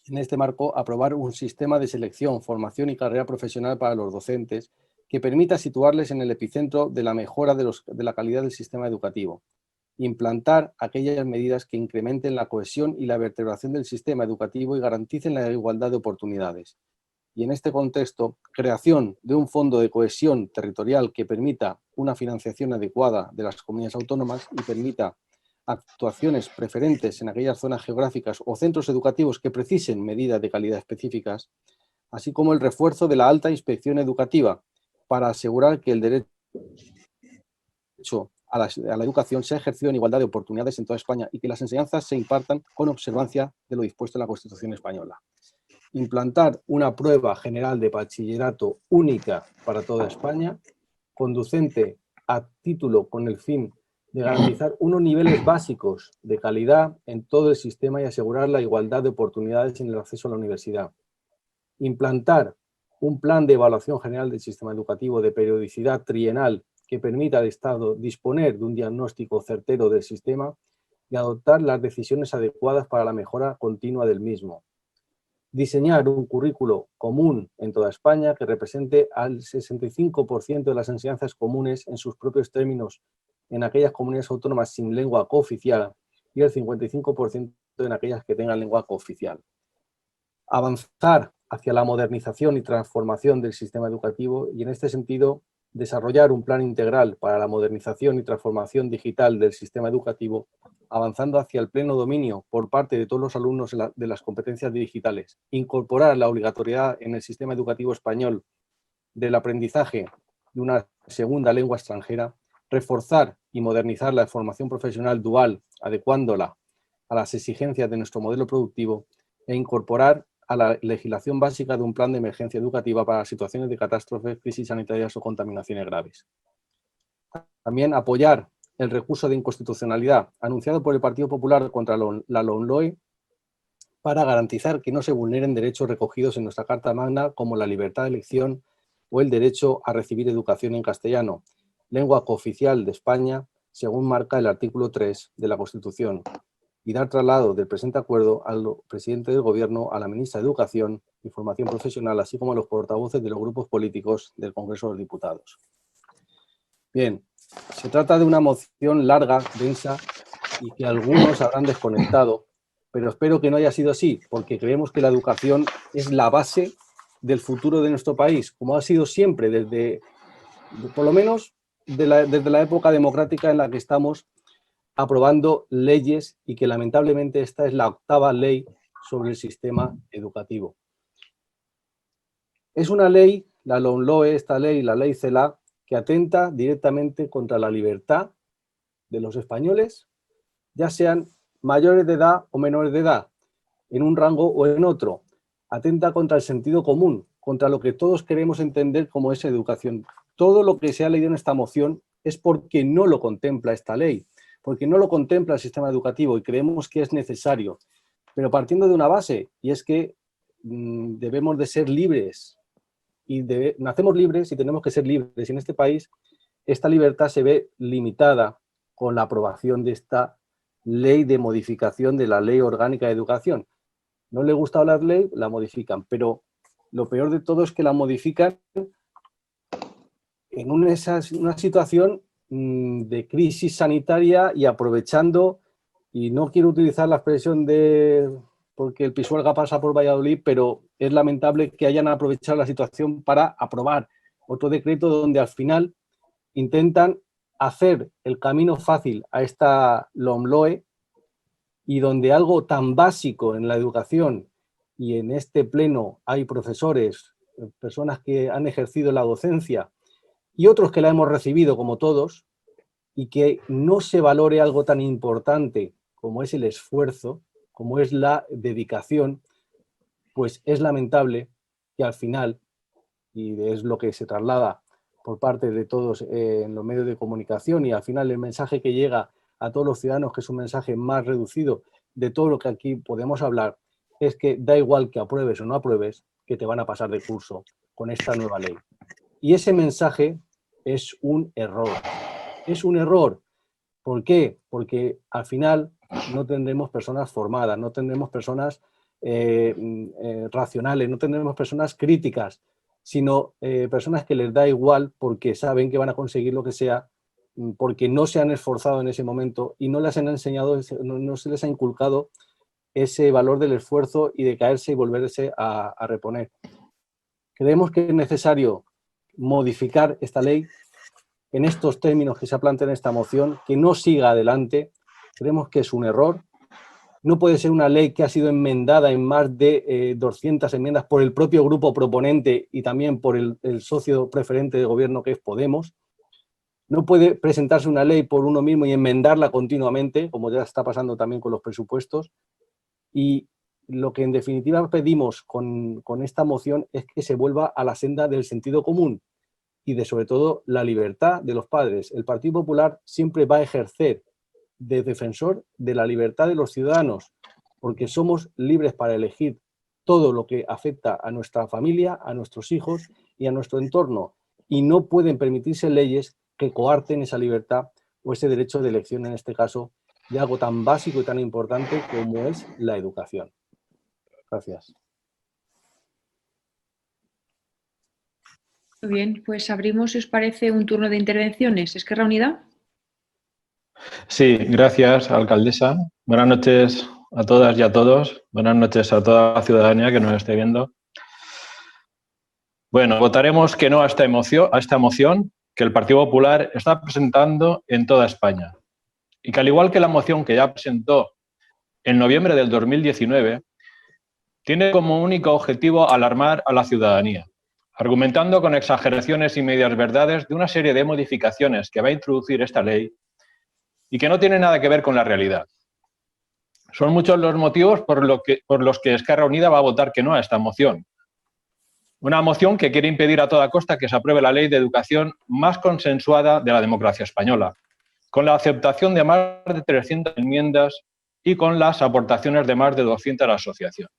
En este marco, aprobar un sistema de selección, formación y carrera profesional para los docentes que permita situarles en el epicentro de la mejora de la calidad del sistema educativo. Implantar aquellas medidas que incrementen la cohesión y la vertebración del sistema educativo y garanticen la igualdad de oportunidades. Y en este contexto, creación de un fondo de cohesión territorial que permita una financiación adecuada de las comunidades autónomas y permita actuaciones preferentes en aquellas zonas geográficas o centros educativos que precisen medidas de calidad específicas, así como el refuerzo de la alta inspección educativa para asegurar que el derecho a la educación sea ejercido en igualdad de oportunidades en toda España y que las enseñanzas se impartan con observancia de lo dispuesto en la Constitución española. Implantar una prueba general de bachillerato única para toda España, conducente a título con el fin de garantizar unos niveles básicos de calidad en todo el sistema y asegurar la igualdad de oportunidades en el acceso a la universidad. Implantar un plan de evaluación general del sistema educativo de periodicidad trienal que permita al Estado disponer de un diagnóstico certero del sistema y adoptar las decisiones adecuadas para la mejora continua del mismo. Diseñar un currículo común en toda España que represente al 65% de las enseñanzas comunes en sus propios términos en aquellas comunidades autónomas sin lengua cooficial y el 55% en aquellas que tengan lengua cooficial. Avanzar hacia la modernización y transformación del sistema educativo y en este sentido desarrollar un plan integral para la modernización y transformación digital del sistema educativo, avanzando hacia el pleno dominio por parte de todos los alumnos de las competencias digitales, incorporar la obligatoriedad en el sistema educativo español del aprendizaje de una segunda lengua extranjera, reforzar y modernizar la formación profesional dual, adecuándola a las exigencias de nuestro modelo productivo e incorporar a la legislación básica de un plan de emergencia educativa para situaciones de catástrofes, crisis sanitarias o contaminaciones graves. También apoyar el recurso de inconstitucionalidad anunciado por el Partido Popular contra la LOMLOE para garantizar que no se vulneren derechos recogidos en nuestra Carta Magna como la libertad de elección o el derecho a recibir educación en castellano, lengua cooficial de España, según marca el artículo 3 de la Constitución, y dar traslado del presente acuerdo al presidente del Gobierno, a la ministra de Educación y Formación Profesional, así como a los portavoces de los grupos políticos del Congreso de los Diputados. Bien, se trata de una moción larga, densa, y que algunos habrán desconectado, pero espero que no haya sido así, porque creemos que la educación es la base del futuro de nuestro país, como ha sido siempre, desde, por lo menos, desde la época democrática en la que estamos aprobando leyes y que lamentablemente esta es la octava ley sobre el sistema educativo. Es una ley, la LOMLOE, esta ley, la ley CELA, que atenta directamente contra la libertad de los españoles, ya sean mayores de edad o menores de edad, en un rango o en otro. Atenta contra el sentido común, contra lo que todos queremos entender como es educación. Todo lo que se ha leído en esta moción es porque no lo contempla esta ley, porque no lo contempla el sistema educativo y creemos que es necesario, pero partiendo de una base, y es que debemos de ser libres, y nacemos libres y tenemos que ser libres, y en este país esta libertad se ve limitada con la aprobación de esta ley de modificación de la Ley Orgánica de Educación. No le gusta la ley, la modifican, pero lo peor de todo es que la modifican en una situación de crisis sanitaria y aprovechando, y no quiero utilizar la expresión de porque el Pisuerga pasa por Valladolid, pero es lamentable que hayan aprovechado la situación para aprobar otro decreto donde al final intentan hacer el camino fácil a esta LOMLOE y donde algo tan básico en la educación, y en este pleno hay profesores, personas que han ejercido la docencia y otros que la hemos recibido como todos, y que no se valore algo tan importante como es el esfuerzo, como es la dedicación, pues es lamentable que al final, y es lo que se traslada por parte de todos en los medios de comunicación, y al final el mensaje que llega a todos los ciudadanos, que es un mensaje más reducido de todo lo que aquí podemos hablar, es que da igual que apruebes o no apruebes, que te van a pasar de curso con esta nueva ley. Y ese mensaje es un error. Es un error. ¿Por qué? Porque al final no tendremos personas formadas, no tendremos personas racionales, no tendremos personas críticas, sino personas que les da igual porque saben que van a conseguir lo que sea, porque no se han esforzado en ese momento y no les han enseñado, no se les ha inculcado ese valor del esfuerzo y de caerse y volverse a reponer. Creemos que es necesario modificar esta ley en estos términos que se plantean en esta moción, que no siga adelante. Creemos que es un error. No puede ser una ley que ha sido enmendada en más de 200 enmiendas por el propio grupo proponente y también por el socio preferente de gobierno, que es Podemos. No puede presentarse una ley por uno mismo y enmendarla continuamente, como ya está pasando también con los presupuestos. Y lo que en definitiva pedimos con esta moción es que se vuelva a la senda del sentido común y de, sobre todo, la libertad de los padres. El Partido Popular siempre va a ejercer de defensor de la libertad de los ciudadanos, porque somos libres para elegir todo lo que afecta a nuestra familia, a nuestros hijos y a nuestro entorno, y no pueden permitirse leyes que coarten esa libertad o ese derecho de elección, en este caso, de algo tan básico y tan importante como es la educación. Gracias. Muy bien, pues abrimos, si os parece, un turno de intervenciones. ¿Esquerra Unida? Sí, gracias, alcaldesa. Buenas noches a todas y a todos. Buenas noches a toda la ciudadanía que nos esté viendo. Bueno, votaremos que no a esta moción que el Partido Popular está presentando en toda España. Y que al igual que la moción que ya presentó en noviembre del 2019, tiene como único objetivo alarmar a la ciudadanía, argumentando con exageraciones y medias verdades de una serie de modificaciones que va a introducir esta ley y que no tiene nada que ver con la realidad. Son muchos los motivos por los que Esquerra Unida va a votar que no a esta moción. Una moción que quiere impedir a toda costa que se apruebe la ley de educación más consensuada de la democracia española, con la aceptación de más de 300 enmiendas y con las aportaciones de más de 200 asociaciones.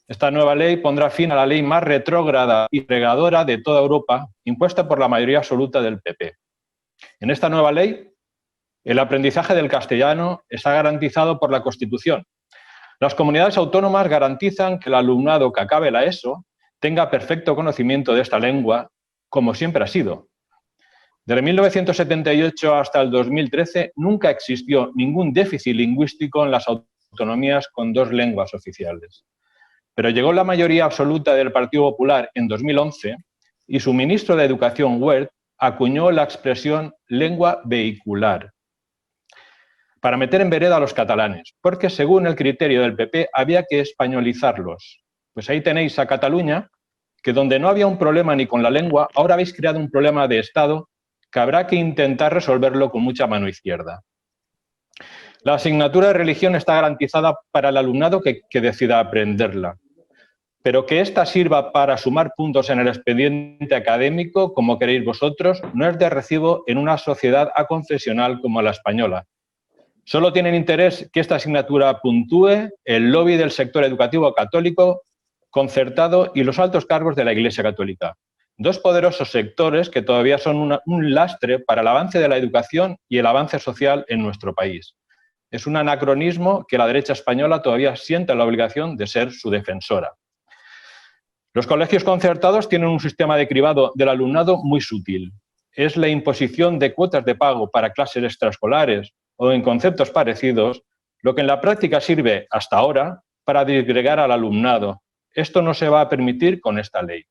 Esta nueva ley pondrá fin a la ley más retrógrada y pregadora de toda Europa, impuesta por la mayoría absoluta del PP. En esta nueva ley, el aprendizaje del castellano está garantizado por la Constitución. Las comunidades autónomas garantizan que el alumnado que acabe la ESO tenga perfecto conocimiento de esta lengua, como siempre ha sido. Desde 1978 hasta el 2013 nunca existió ningún déficit lingüístico en las autonomías con dos lenguas oficiales. Pero llegó la mayoría absoluta del Partido Popular en 2011 y su ministro de Educación, Wert, acuñó la expresión lengua vehicular para meter en vereda a los catalanes, porque según el criterio del PP había que españolizarlos. Pues ahí tenéis a Cataluña, que donde no había un problema ni con la lengua, ahora habéis creado un problema de Estado que habrá que intentar resolverlo con mucha mano izquierda. La asignatura de religión está garantizada para el alumnado que decida aprenderla, pero que ésta sirva para sumar puntos en el expediente académico, como queréis vosotros, no es de recibo en una sociedad aconfesional como la española. Solo tienen interés que esta asignatura puntúe el lobby del sector educativo católico, concertado y los altos cargos de la Iglesia Católica. Dos poderosos sectores que todavía son un lastre para el avance de la educación y el avance social en nuestro país. Es un anacronismo que la derecha española todavía siente la obligación de ser su defensora. Los colegios concertados tienen un sistema de cribado del alumnado muy sutil. Es la imposición de cuotas de pago para clases extraescolares o en conceptos parecidos, lo que en la práctica sirve hasta ahora para disgregar al alumnado. Esto no se va a permitir con esta ley.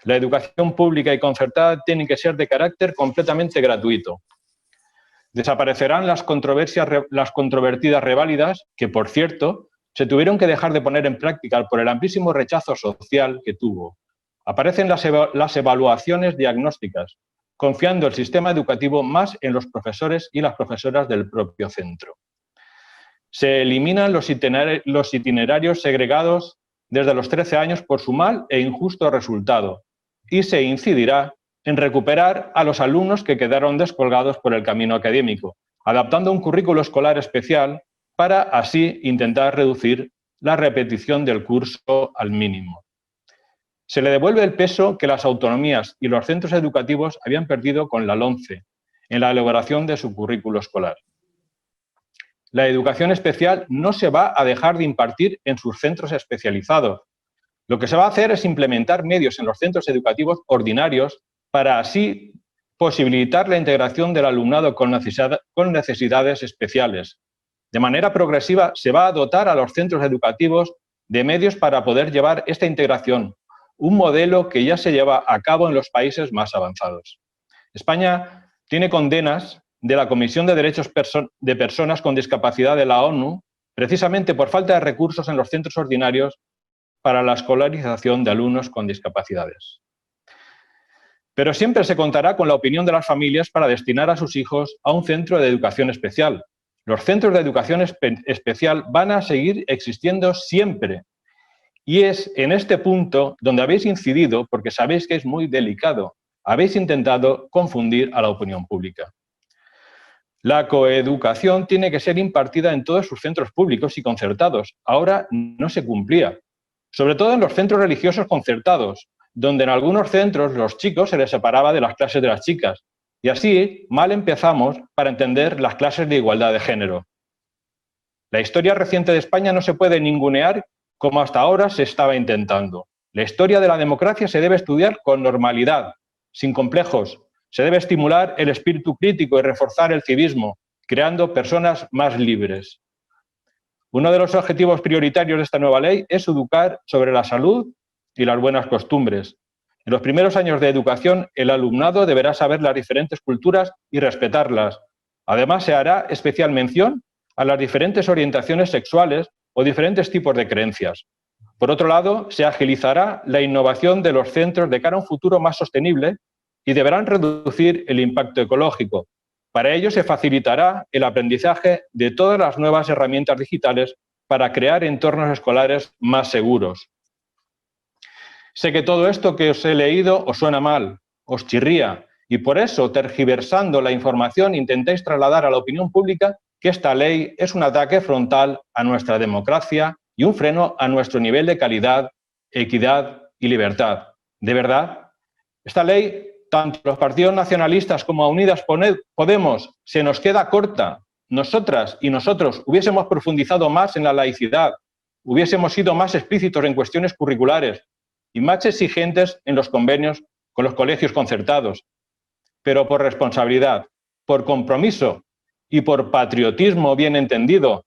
La educación pública y concertada tiene que ser de carácter completamente gratuito. Desaparecerán las controvertidas reválidas, que por cierto, se tuvieron que dejar de poner en práctica por el amplísimo rechazo social que tuvo. Aparecen las evaluaciones diagnósticas, confiando el sistema educativo más en los profesores y las profesoras del propio centro. Se eliminan los itinerarios segregados desde los 13 años por su mal e injusto resultado y se incidirá en recuperar a los alumnos que quedaron descolgados por el camino académico, adaptando un currículo escolar especial para así intentar reducir la repetición del curso al mínimo. Se le devuelve el peso que las autonomías y los centros educativos habían perdido con la LOMCE en la elaboración de su currículo escolar. La educación especial no se va a dejar de impartir en sus centros especializados. Lo que se va a hacer es implementar medios en los centros educativos ordinarios para así posibilitar la integración del alumnado con necesidades especiales. De manera progresiva se va a dotar a los centros educativos de medios para poder llevar esta integración, un modelo que ya se lleva a cabo en los países más avanzados. España tiene condenas de la Comisión de Derechos de Personas con Discapacidad de la ONU, precisamente por falta de recursos en los centros ordinarios para la escolarización de alumnos con discapacidades. Pero siempre se contará con la opinión de las familias para destinar a sus hijos a un centro de educación especial. Los centros de educación especial van a seguir existiendo siempre. Y es en este punto donde habéis incidido, porque sabéis que es muy delicado, habéis intentado confundir a la opinión pública. La coeducación tiene que ser impartida en todos sus centros públicos y concertados. Ahora no se cumplía. Sobre todo en los centros religiosos concertados, donde en algunos centros los chicos se les separaba de las clases de las chicas. Y así mal empezamos para entender las clases de igualdad de género. La historia reciente de España no se puede ningunear como hasta ahora se estaba intentando. La historia de la democracia se debe estudiar con normalidad, sin complejos. Se debe estimular el espíritu crítico y reforzar el civismo, creando personas más libres. Uno de los objetivos prioritarios de esta nueva ley es educar sobre la salud y las buenas costumbres. En los primeros años de educación, el alumnado deberá saber las diferentes culturas y respetarlas. Además, se hará especial mención a las diferentes orientaciones sexuales o diferentes tipos de creencias. Por otro lado, se agilizará la innovación de los centros de cara a un futuro más sostenible y deberán reducir el impacto ecológico. Para ello se facilitará el aprendizaje de todas las nuevas herramientas digitales para crear entornos escolares más seguros. Sé que todo esto que os he leído os suena mal, os chirría, y por eso, tergiversando la información, intentáis trasladar a la opinión pública que esta ley es un ataque frontal a nuestra democracia y un freno a nuestro nivel de calidad, equidad y libertad. ¿De verdad? Esta ley, tanto a los partidos nacionalistas como a Unidas Podemos, se nos queda corta. Nosotras y nosotros hubiésemos profundizado más en la laicidad, hubiésemos sido más explícitos en cuestiones curriculares y más exigentes en los convenios con los colegios concertados. Pero por responsabilidad, por compromiso y por patriotismo bien entendido,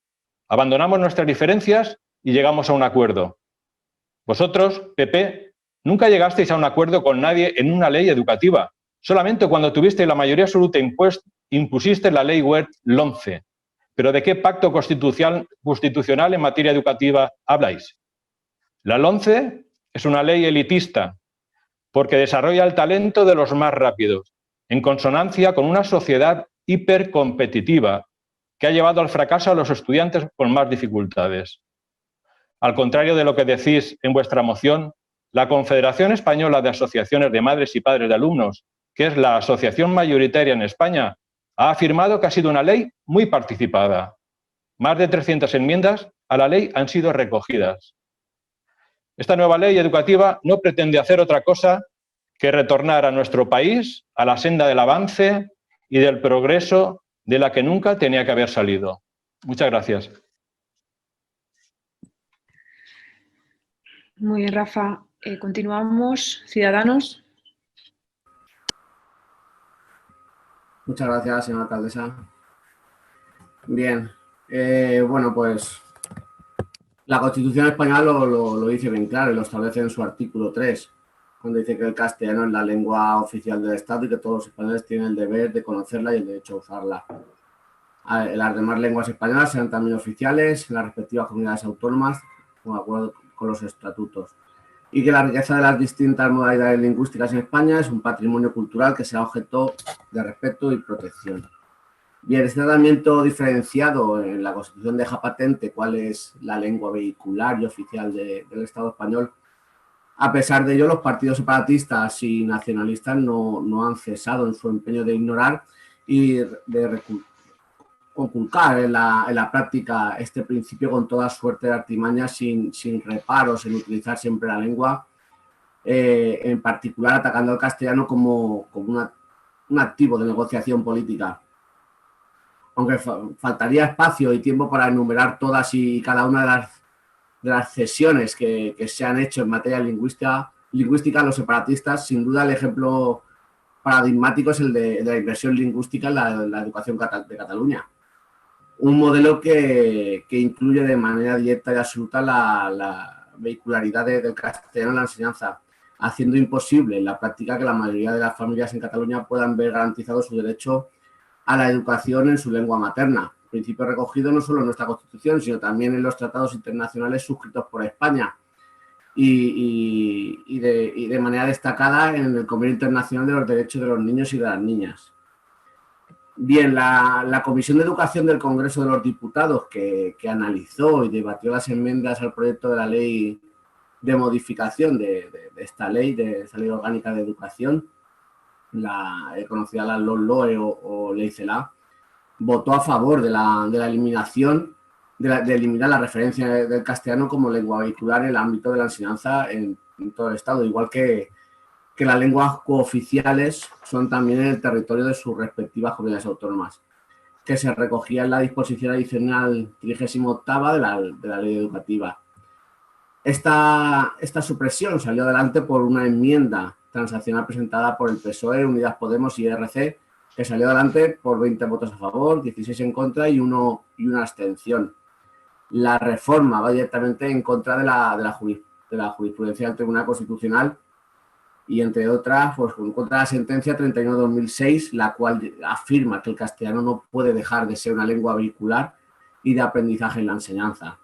abandonamos nuestras diferencias y llegamos a un acuerdo. Vosotros, PP, nunca llegasteis a un acuerdo con nadie en una ley educativa. Solamente cuando tuvisteis la mayoría absoluta impusiste la ley Wert LOMCE. ¿Pero de qué pacto constitucional en materia educativa habláis? La LOMCE es una ley elitista porque desarrolla el talento de los más rápidos, en consonancia con una sociedad hipercompetitiva que ha llevado al fracaso a los estudiantes con más dificultades. Al contrario de lo que decís en vuestra moción, la Confederación Española de Asociaciones de Madres y Padres de Alumnos, que es la asociación mayoritaria en España, ha afirmado que ha sido una ley muy participada. Más de 300 enmiendas a la ley han sido recogidas. Esta nueva ley educativa no pretende hacer otra cosa que retornar a nuestro país a la senda del avance y del progreso de la que nunca tenía que haber salido. Muchas gracias. Muy bien, Rafa. Continuamos. Ciudadanos. Muchas gracias, señora alcaldesa. Bien, bueno, pues la Constitución española lo dice bien claro y lo establece en su artículo 3, cuando dice que el castellano es la lengua oficial del Estado y que todos los españoles tienen el deber de conocerla y el derecho a usarla. Las demás lenguas españolas serán también oficiales en las respectivas comunidades autónomas, de acuerdo con los estatutos. Y que la riqueza de las distintas modalidades lingüísticas en España es un patrimonio cultural que será objeto de respeto y protección. Bien, este tratamiento diferenciado en la Constitución deja patente cuál es la lengua vehicular y oficial del Estado español. A pesar de ello, los partidos separatistas y nacionalistas no han cesado en su empeño de ignorar y de conculcar en la práctica este principio con toda suerte de artimañas sin reparos en utilizar siempre la lengua, en particular atacando al castellano como un activo de negociación política. Aunque faltaría espacio y tiempo para enumerar todas y cada una de las cesiones que se han hecho en materia lingüística a los separatistas, sin duda el ejemplo paradigmático es el de la inversión lingüística en la educación de Cataluña. Un modelo que incluye de manera directa y absoluta la vehicularidad del castellano en la enseñanza, haciendo imposible en la práctica que la mayoría de las familias en Cataluña puedan ver garantizado su derecho a la educación en su lengua materna, principio recogido no solo en nuestra Constitución, sino también en los tratados internacionales suscritos por España y de manera destacada en el Convenio Internacional de los Derechos de los Niños y de las Niñas. Bien, la Comisión de Educación del Congreso de los Diputados, que analizó y debatió las enmiendas al proyecto de la ley de modificación de esta ley orgánica de educación, conocida la LOE o Ley CELA, votó a favor de la eliminación, de eliminar la referencia del castellano como lengua vehicular en el ámbito de la enseñanza en todo el Estado, igual que las lenguas cooficiales son también en el territorio de sus respectivas comunidades autónomas, que se recogía en la disposición adicional 38ª de la ley educativa. Esta supresión salió adelante por una enmienda transaccional presentada por el PSOE, Unidas Podemos y ERC, que salió adelante por 20 votos a favor, 16 en contra y una abstención. La reforma va directamente en contra de la jurisprudencia del Tribunal Constitucional y, entre otras, pues en contra de la sentencia 31/2006, la cual afirma que el castellano no puede dejar de ser una lengua vehicular y de aprendizaje en la enseñanza.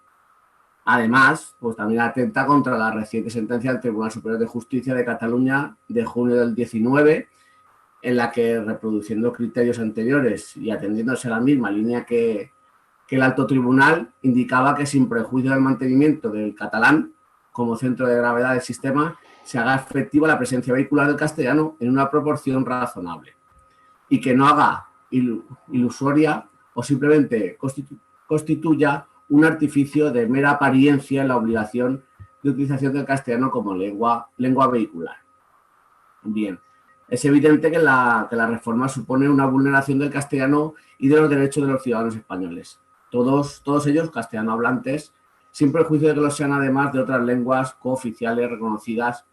Además, pues también atenta contra la reciente sentencia del Tribunal Superior de Justicia de Cataluña de junio del 19, en la que, reproduciendo criterios anteriores y atendiéndose a la misma línea que el alto tribunal, indicaba que sin prejuicio del mantenimiento del catalán como centro de gravedad del sistema, se haga efectiva la presencia vehicular del castellano en una proporción razonable y que no haga ilusoria o simplemente constituya un artificio de mera apariencia en la obligación de utilización del castellano como lengua vehicular. Bien, es evidente que la reforma supone una vulneración del castellano y de los derechos de los ciudadanos españoles, todos ellos castellano hablantes, sin perjuicio de que lo sean además de otras lenguas cooficiales reconocidas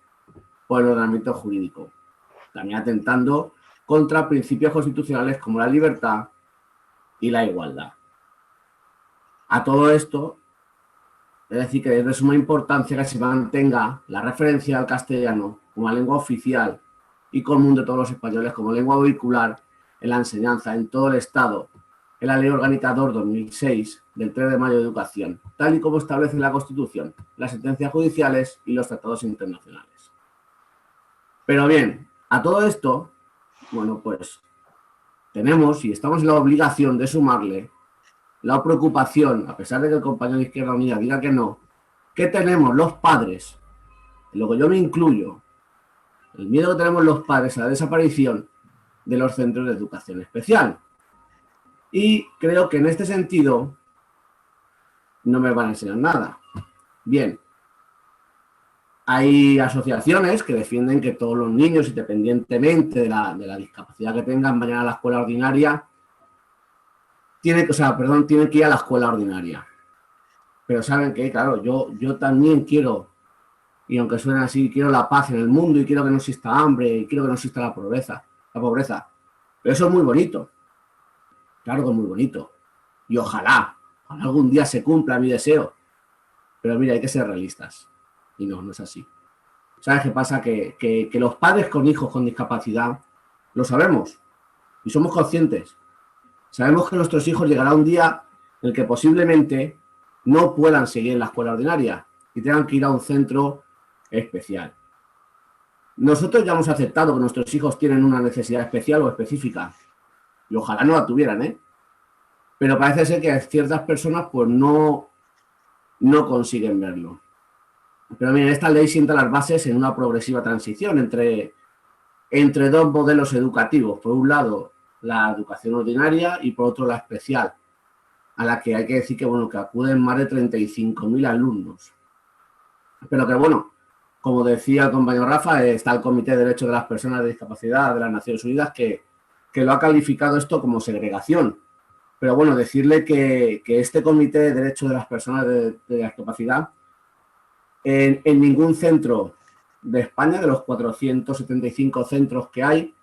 por el ordenamiento jurídico, también atentando contra principios constitucionales como la libertad y la igualdad. A todo esto, es decir, que es de suma importancia que se mantenga la referencia al castellano como lengua oficial y común de todos los españoles como lengua vehicular en la enseñanza en todo el Estado, en la Ley Orgánica 2/2006 del 3 de mayo de Educación, tal y como establece la Constitución, las sentencias judiciales y los tratados internacionales. Pero bien, a todo esto, bueno, pues tenemos y estamos en la obligación de sumarle la preocupación, a pesar de que el compañero de Izquierda Unida diga que no, que tenemos los padres, en lo que yo me incluyo, el miedo que tenemos los padres a la desaparición de los centros de educación especial. Y creo que en este sentido no me van a enseñar nada. Bien, hay asociaciones que defienden que todos los niños, independientemente de la discapacidad que tengan, vayan a la escuela ordinaria. Tienen que ir a la escuela ordinaria. Pero saben que, claro, yo también quiero, y aunque suene así, quiero la paz en el mundo y quiero que no exista hambre y quiero que no exista la pobreza. Pero eso es muy bonito. Claro que es muy bonito. Y ojalá algún día se cumpla mi deseo. Pero mira, hay que ser realistas. Y no es así. ¿Sabes qué pasa? Que los padres con hijos con discapacidad lo sabemos y somos conscientes. Sabemos que nuestros hijos llegará un día en el que posiblemente no puedan seguir en la escuela ordinaria y tengan que ir a un centro especial. Nosotros ya hemos aceptado que nuestros hijos tienen una necesidad especial o específica y ojalá no la tuvieran, pero parece ser que ciertas personas pues no consiguen verlo. Pero miren, esta ley sienta las bases en una progresiva transición entre dos modelos educativos. Por un lado, la educación ordinaria y por otro la especial, a la que hay que decir que, bueno, que acuden más de 35.000 alumnos. Pero que, bueno, como decía el compañero Rafa, está el Comité de Derechos de las Personas de Discapacidad de las Naciones Unidas que lo ha calificado esto como segregación. Pero bueno, decirle que este Comité de Derechos de las Personas de Discapacidad en ningún centro de España, de los 475 centros que hay,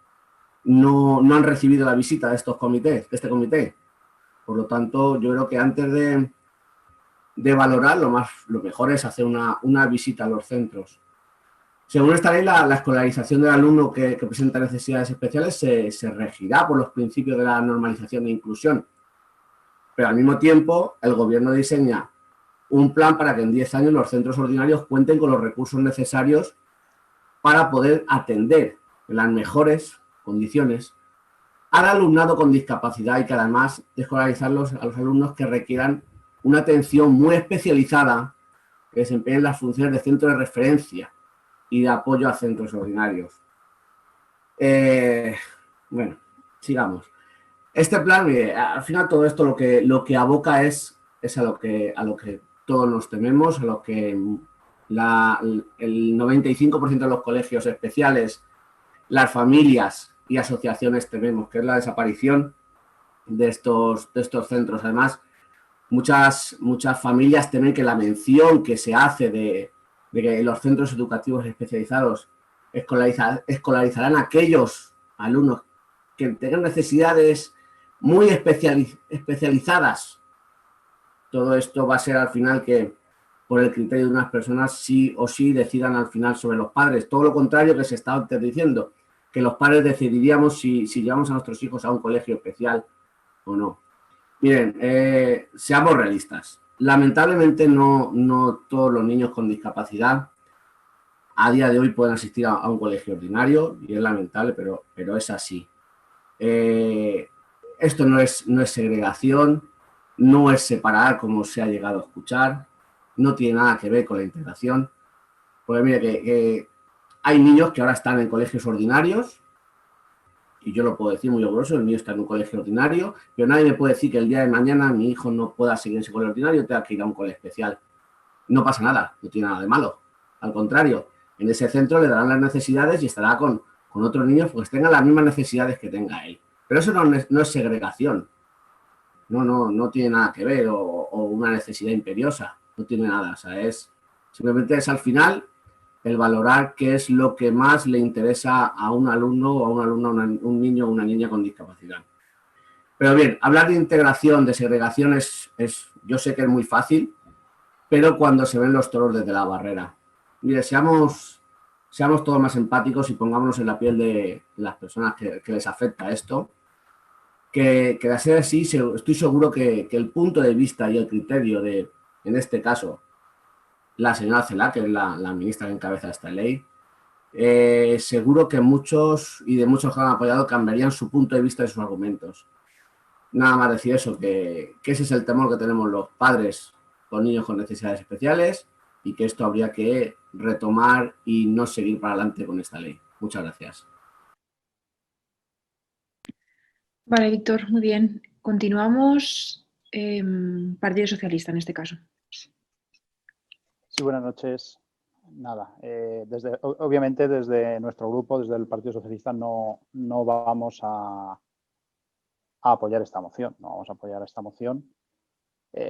no han recibido la visita de este comité. Por lo tanto, yo creo que antes de valorar, lo mejor es hacer una visita a los centros. Según esta ley, la escolarización del alumno que presenta necesidades especiales se regirá por los principios de la normalización e inclusión. Pero al mismo tiempo, el Gobierno diseña un plan para que en 10 años los centros ordinarios cuenten con los recursos necesarios para poder atender en las mejores condiciones al alumnado con discapacidad y que además escolarizarlos a los alumnos que requieran una atención muy especializada que desempeñen las funciones de centro de referencia y de apoyo a centros ordinarios. Bueno, sigamos. Este plan, al final todo esto lo que aboca es a lo que todos nos tememos, a lo que el 95% de los colegios especiales, las familias y asociaciones tememos, que es la desaparición de estos centros. Además, muchas familias temen que la mención que se hace de que los centros educativos especializados escolarizarán a aquellos alumnos que tengan necesidades muy especializadas. Todo esto va a ser al final que, por el criterio de unas personas, sí o sí decidan al final sobre los padres. Todo lo contrario que se está antes diciendo, que los padres decidiríamos si llevamos a nuestros hijos a un colegio especial o no. Miren, seamos realistas. Lamentablemente no todos los niños con discapacidad a día de hoy pueden asistir a un colegio ordinario, y es lamentable, pero es así. Esto no es segregación, no es separar como se ha llegado a escuchar, no tiene nada que ver con la integración. Porque mire que hay niños que ahora están en colegios ordinarios, y yo lo puedo decir muy orgulloso, el mío está en un colegio ordinario, pero nadie me puede decir que el día de mañana mi hijo no pueda seguir en ese colegio ordinario, tenga que ir a un colegio especial. No pasa nada, no tiene nada de malo. Al contrario, en ese centro le darán las necesidades y estará con otros niños pues tengan las mismas necesidades que tenga él. Pero eso no es segregación. No tiene nada que ver, o una necesidad imperiosa. No tiene nada. O sea, simplemente es al final el valorar qué es lo que más le interesa a un alumno o a una alumna, un niño o una niña con discapacidad. Pero bien, hablar de integración, de segregación yo sé que es muy fácil, pero cuando se ven los toros desde la barrera. Mire, seamos todos más empáticos y pongámonos en la piel de las personas que les afecta esto. Que de ser así, estoy seguro que el punto de vista y el criterio de, en este caso, la señora Celaá, que es la ministra que encabeza esta ley, seguro que muchos que han apoyado cambiarían su punto de vista y sus argumentos. Nada más decir eso, que ese es el temor que tenemos los padres con niños con necesidades especiales y que esto habría que retomar y no seguir para adelante con esta ley. Muchas gracias. Vale, Víctor, muy bien. Continuamos. Partido Socialista, en este caso. Sí, buenas noches. Nada, obviamente desde nuestro grupo, desde el Partido Socialista, no vamos a apoyar esta moción. No vamos a apoyar esta moción.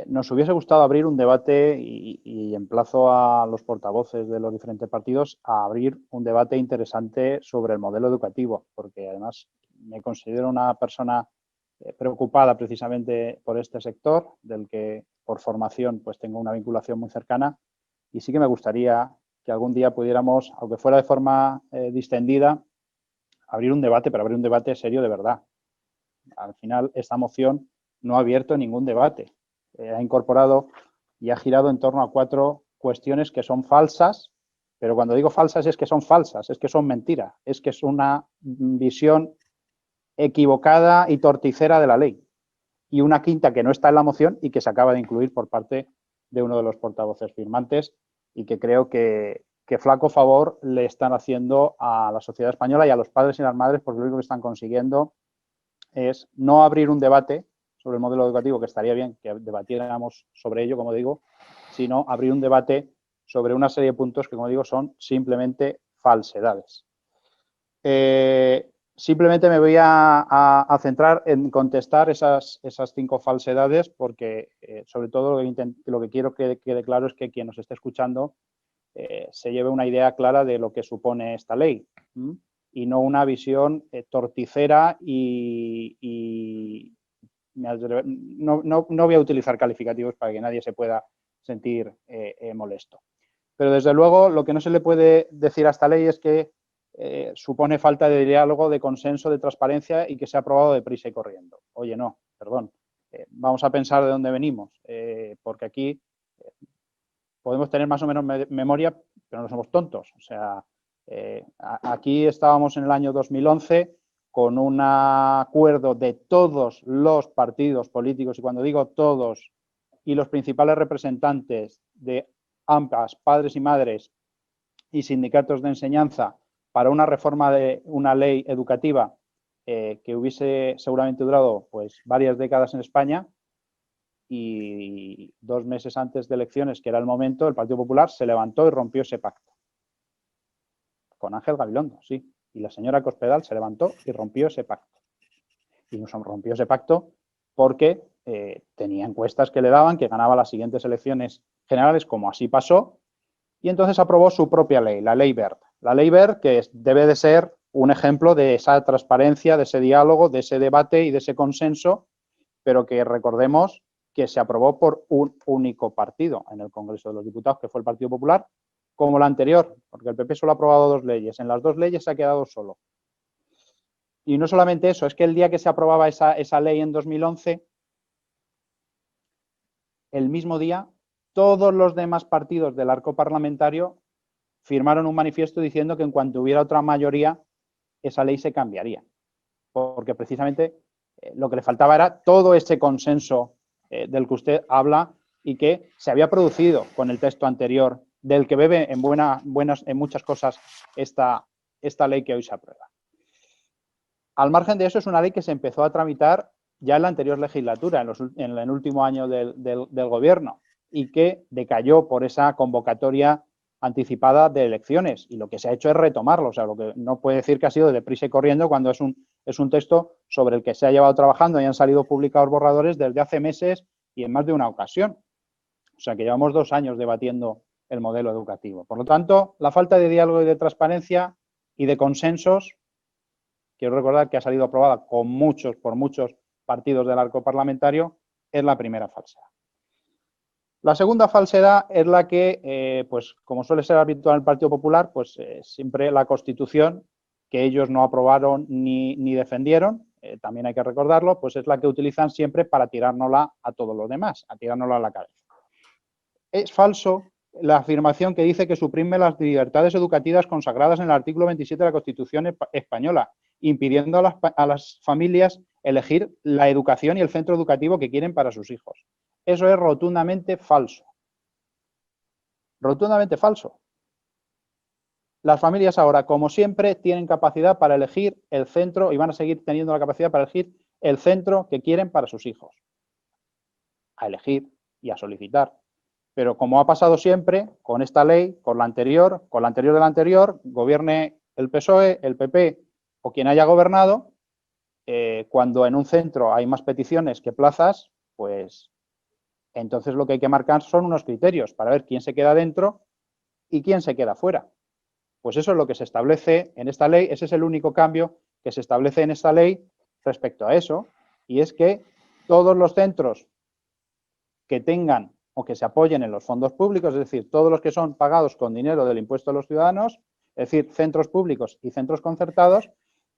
Nos hubiese gustado abrir un debate y emplazo a los portavoces de los diferentes partidos a abrir un debate interesante sobre el modelo educativo, porque además me considero una persona preocupada precisamente por este sector, del que por formación pues tengo una vinculación muy cercana, y sí que me gustaría que algún día pudiéramos, aunque fuera de forma distendida, abrir un debate, pero abrir un debate serio de verdad. Al final, esta moción no ha abierto ningún debate. Ha incorporado y ha girado en torno a 4 cuestiones que son falsas, pero cuando digo falsas es que son falsas, es que son mentiras, es que es una visión equivocada y torticera de la ley. y una quinta que no está en la moción y que se acaba de incluir por parte de uno de los portavoces firmantes y que creo que flaco favor le están haciendo a la sociedad española y a los padres y las madres, porque lo único que están consiguiendo es no abrir un debate sobre el modelo educativo, que estaría bien que debatiéramos sobre ello, como digo, sino abrir un debate sobre una serie de puntos que, como digo, son simplemente falsedades. Simplemente me voy a centrar en contestar esas 5 falsedades porque, sobre todo, lo que quiero que quede claro es que quien nos esté escuchando se lleve una idea clara de lo que supone esta ley y no una visión torticera y no voy a utilizar calificativos para que nadie se pueda sentir molesto. Pero, desde luego, lo que no se le puede decir a esta ley es que supone falta de diálogo, de consenso, de transparencia y que se ha aprobado deprisa y corriendo. Oye, no, perdón. Vamos a pensar de dónde venimos, porque aquí podemos tener más o menos memoria, pero no somos tontos. O sea, aquí estábamos en el año 2011 con un acuerdo de todos los partidos políticos, y cuando digo todos, y los principales representantes de AMPAs, padres y madres y sindicatos de enseñanza para una reforma de una ley educativa que hubiese seguramente durado pues varias décadas en España, y 2 meses antes de elecciones, que era el momento, el Partido Popular se levantó y rompió ese pacto. Con Ángel Gabilondo, sí. Y la señora Cospedal se levantó y rompió ese pacto. Y nos rompió ese pacto porque tenía encuestas que le daban que ganaba las siguientes elecciones generales, como así pasó, y entonces aprobó su propia ley, la Ley Wert. La Ley Wert, que debe de ser un ejemplo de esa transparencia, de ese diálogo, de ese debate y de ese consenso, pero que recordemos que se aprobó por un único partido en el Congreso de los Diputados, que fue el Partido Popular, como la anterior, porque el PP solo ha aprobado 2 leyes. En las 2 leyes se ha quedado solo. Y no solamente eso, es que el día que se aprobaba esa ley en 2011, el mismo día, todos los demás partidos del arco parlamentario firmaron un manifiesto diciendo que en cuanto hubiera otra mayoría, esa ley se cambiaría. Porque precisamente lo que le faltaba era todo ese consenso del que usted habla y que se había producido con el texto anterior, del que bebe en muchas cosas esta ley que hoy se aprueba. Al margen de eso, es una ley que se empezó a tramitar ya en la anterior legislatura, en el último año del gobierno, y que decayó por esa convocatoria anticipada de elecciones, y lo que se ha hecho es retomarlo. O sea, lo que no puede decir que ha sido de deprisa y corriendo cuando es un texto sobre el que se ha llevado trabajando y han salido publicados borradores desde hace meses y en más de una ocasión. O sea, que llevamos 2 años debatiendo el modelo educativo. Por lo tanto, la falta de diálogo y de transparencia y de consensos, quiero recordar que ha salido aprobada por muchos partidos del arco parlamentario, es la primera falsedad. La segunda falsedad es la que, pues como suele ser habitual en el Partido Popular, pues siempre la Constitución, que ellos no aprobaron ni defendieron, también hay que recordarlo, pues es la que utilizan siempre para tirárnosla a todos los demás, a tirárnosla a la cabeza. Es falso la afirmación que dice que suprime las libertades educativas consagradas en el artículo 27 de la Constitución española, impidiendo a las familias elegir la educación y el centro educativo que quieren para sus hijos. Eso es rotundamente falso. Rotundamente falso. Las familias ahora, como siempre, tienen capacidad para elegir el centro y van a seguir teniendo la capacidad para elegir el centro que quieren para sus hijos. A elegir y a solicitar. Pero como ha pasado siempre, con esta ley, con la anterior de la anterior, gobierne el PSOE, el PP o quien haya gobernado, cuando en un centro hay más peticiones que plazas, pues entonces lo que hay que marcar son unos criterios para ver quién se queda dentro y quién se queda fuera. Pues eso es lo que se establece en esta ley, ese es el único cambio que se establece en esta ley respecto a eso, y es que todos los centros que tengan o que se apoyen en los fondos públicos, es decir, todos los que son pagados con dinero del impuesto de los ciudadanos, es decir, centros públicos y centros concertados,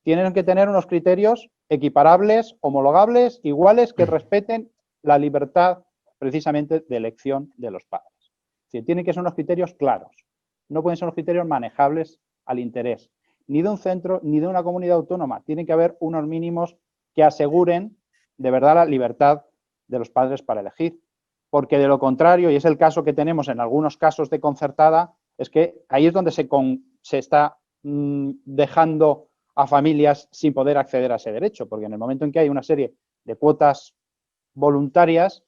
tienen que tener unos criterios equiparables, homologables, iguales, que respeten la libertad precisamente de elección de los padres. Es decir, tienen que ser unos criterios claros. No pueden ser unos criterios manejables al interés, ni de un centro ni de una comunidad autónoma. Tienen que haber unos mínimos que aseguren de verdad la libertad de los padres para elegir. Porque de lo contrario, y es el caso que tenemos en algunos casos de concertada, es que ahí es donde se está dejando a familias sin poder acceder a ese derecho, porque en el momento en que hay una serie de cuotas voluntarias,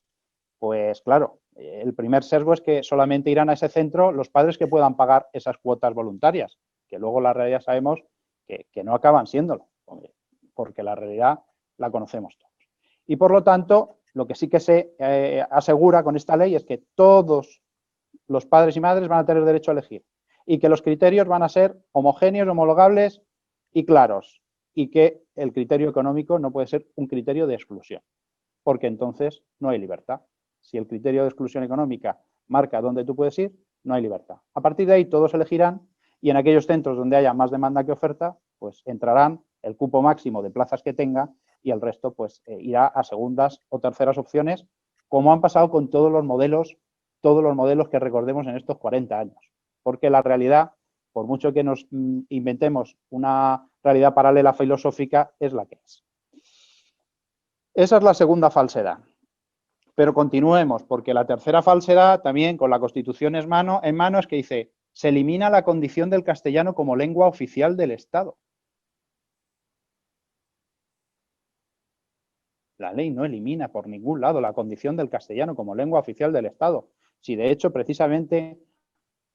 pues claro, el primer sesgo es que solamente irán a ese centro los padres que puedan pagar esas cuotas voluntarias, que luego la realidad sabemos que no acaban siéndolo, porque la realidad la conocemos todos. Y por lo tanto, lo que sí que se asegura con esta ley es que todos los padres y madres van a tener derecho a elegir y que los criterios van a ser homogéneos, homologables y claros, y que el criterio económico no puede ser un criterio de exclusión, porque entonces no hay libertad. Si el criterio de exclusión económica marca dónde tú puedes ir, no hay libertad. A partir de ahí todos elegirán y en aquellos centros donde haya más demanda que oferta, pues entrarán el cupo máximo de plazas que tenga y el resto pues irá a segundas o terceras opciones, como han pasado con todos los modelos que recordemos en estos 40 años. Porque la realidad, por mucho que nos inventemos una realidad paralela filosófica, es la que es. Esa es la segunda falsedad. Pero continuemos, porque la tercera falsedad también con la Constitución en mano es que dice, se elimina la condición del castellano como lengua oficial del Estado. La ley no elimina por ningún lado la condición del castellano como lengua oficial del Estado. Si de hecho, precisamente,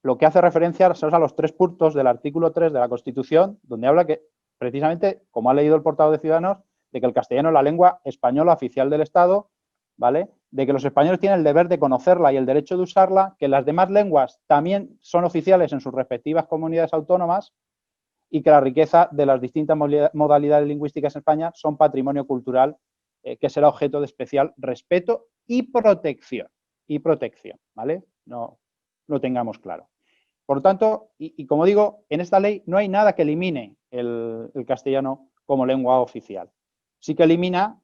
lo que hace referencia son a los 3 puntos del artículo 3 de la Constitución, donde habla que, precisamente, como ha leído el portavoz de Ciudadanos, de que el castellano es la lengua española oficial del Estado, ¿vale? De que los españoles tienen el deber de conocerla y el derecho de usarla, que las demás lenguas también son oficiales en sus respectivas comunidades autónomas y que la riqueza de las distintas modalidades lingüísticas en España son patrimonio cultural que será objeto de especial respeto y protección. ¿Vale? No lo tengamos claro. Por lo tanto, y como digo, en esta ley no hay nada que elimine el castellano como lengua oficial. Sí que elimina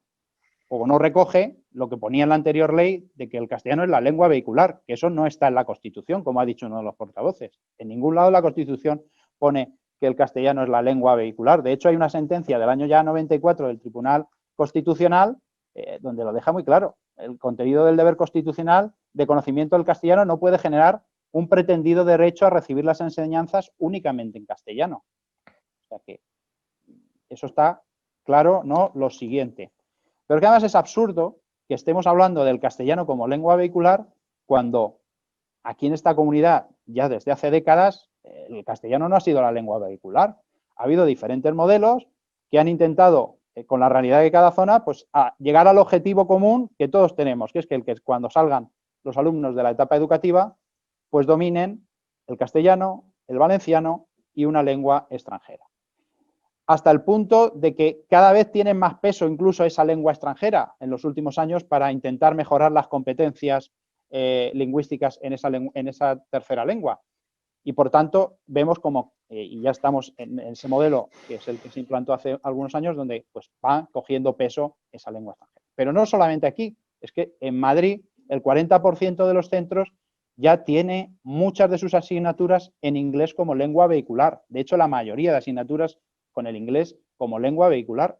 o no recoge lo que ponía en la anterior ley de que el castellano es la lengua vehicular, que eso no está en la Constitución, como ha dicho uno de los portavoces. En ningún lado de la Constitución pone que el castellano es la lengua vehicular. De hecho, hay una sentencia del año ya 94 del Tribunal Constitucional donde lo deja muy claro. El contenido del deber constitucional de conocimiento del castellano no puede generar un pretendido derecho a recibir las enseñanzas únicamente en castellano. O sea que eso está claro, ¿no? Lo siguiente. Pero que además es absurdo que estemos hablando del castellano como lengua vehicular cuando aquí en esta comunidad ya desde hace décadas el castellano no ha sido la lengua vehicular. Ha habido diferentes modelos que han intentado, con la realidad de cada zona, pues a llegar al objetivo común que todos tenemos, que es que cuando salgan los alumnos de la etapa educativa, pues dominen el castellano, el valenciano y una lengua extranjera. Hasta el punto de que cada vez tiene más peso incluso esa lengua extranjera en los últimos años para intentar mejorar las competencias lingüísticas en esa tercera lengua. Y por tanto vemos como, y ya estamos en ese modelo que es el que se implantó hace algunos años, donde pues va cogiendo peso esa lengua extranjera. Pero no solamente aquí, es que en Madrid el 40% de los centros ya tiene muchas de sus asignaturas en inglés como lengua vehicular. De hecho, la mayoría de asignaturas con el inglés como lengua vehicular.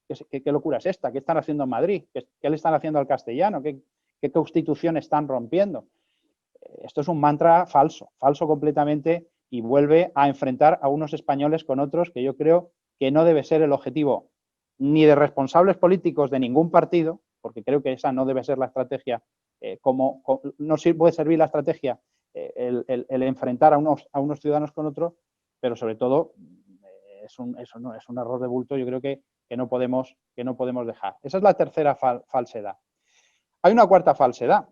¿Qué locura es esta? ¿Qué están haciendo en Madrid? ¿Qué le están haciendo al castellano? ¿Qué constitución están rompiendo? Esto es un mantra falso completamente y vuelve a enfrentar a unos españoles con otros que yo creo que no debe ser el objetivo ni de responsables políticos de ningún partido, porque creo que esa no debe ser la estrategia, no puede servir la estrategia el enfrentar a unos ciudadanos con otros, pero sobre todo es un error de bulto, yo creo que no podemos dejar. Esa es la tercera falsedad. Hay una cuarta falsedad,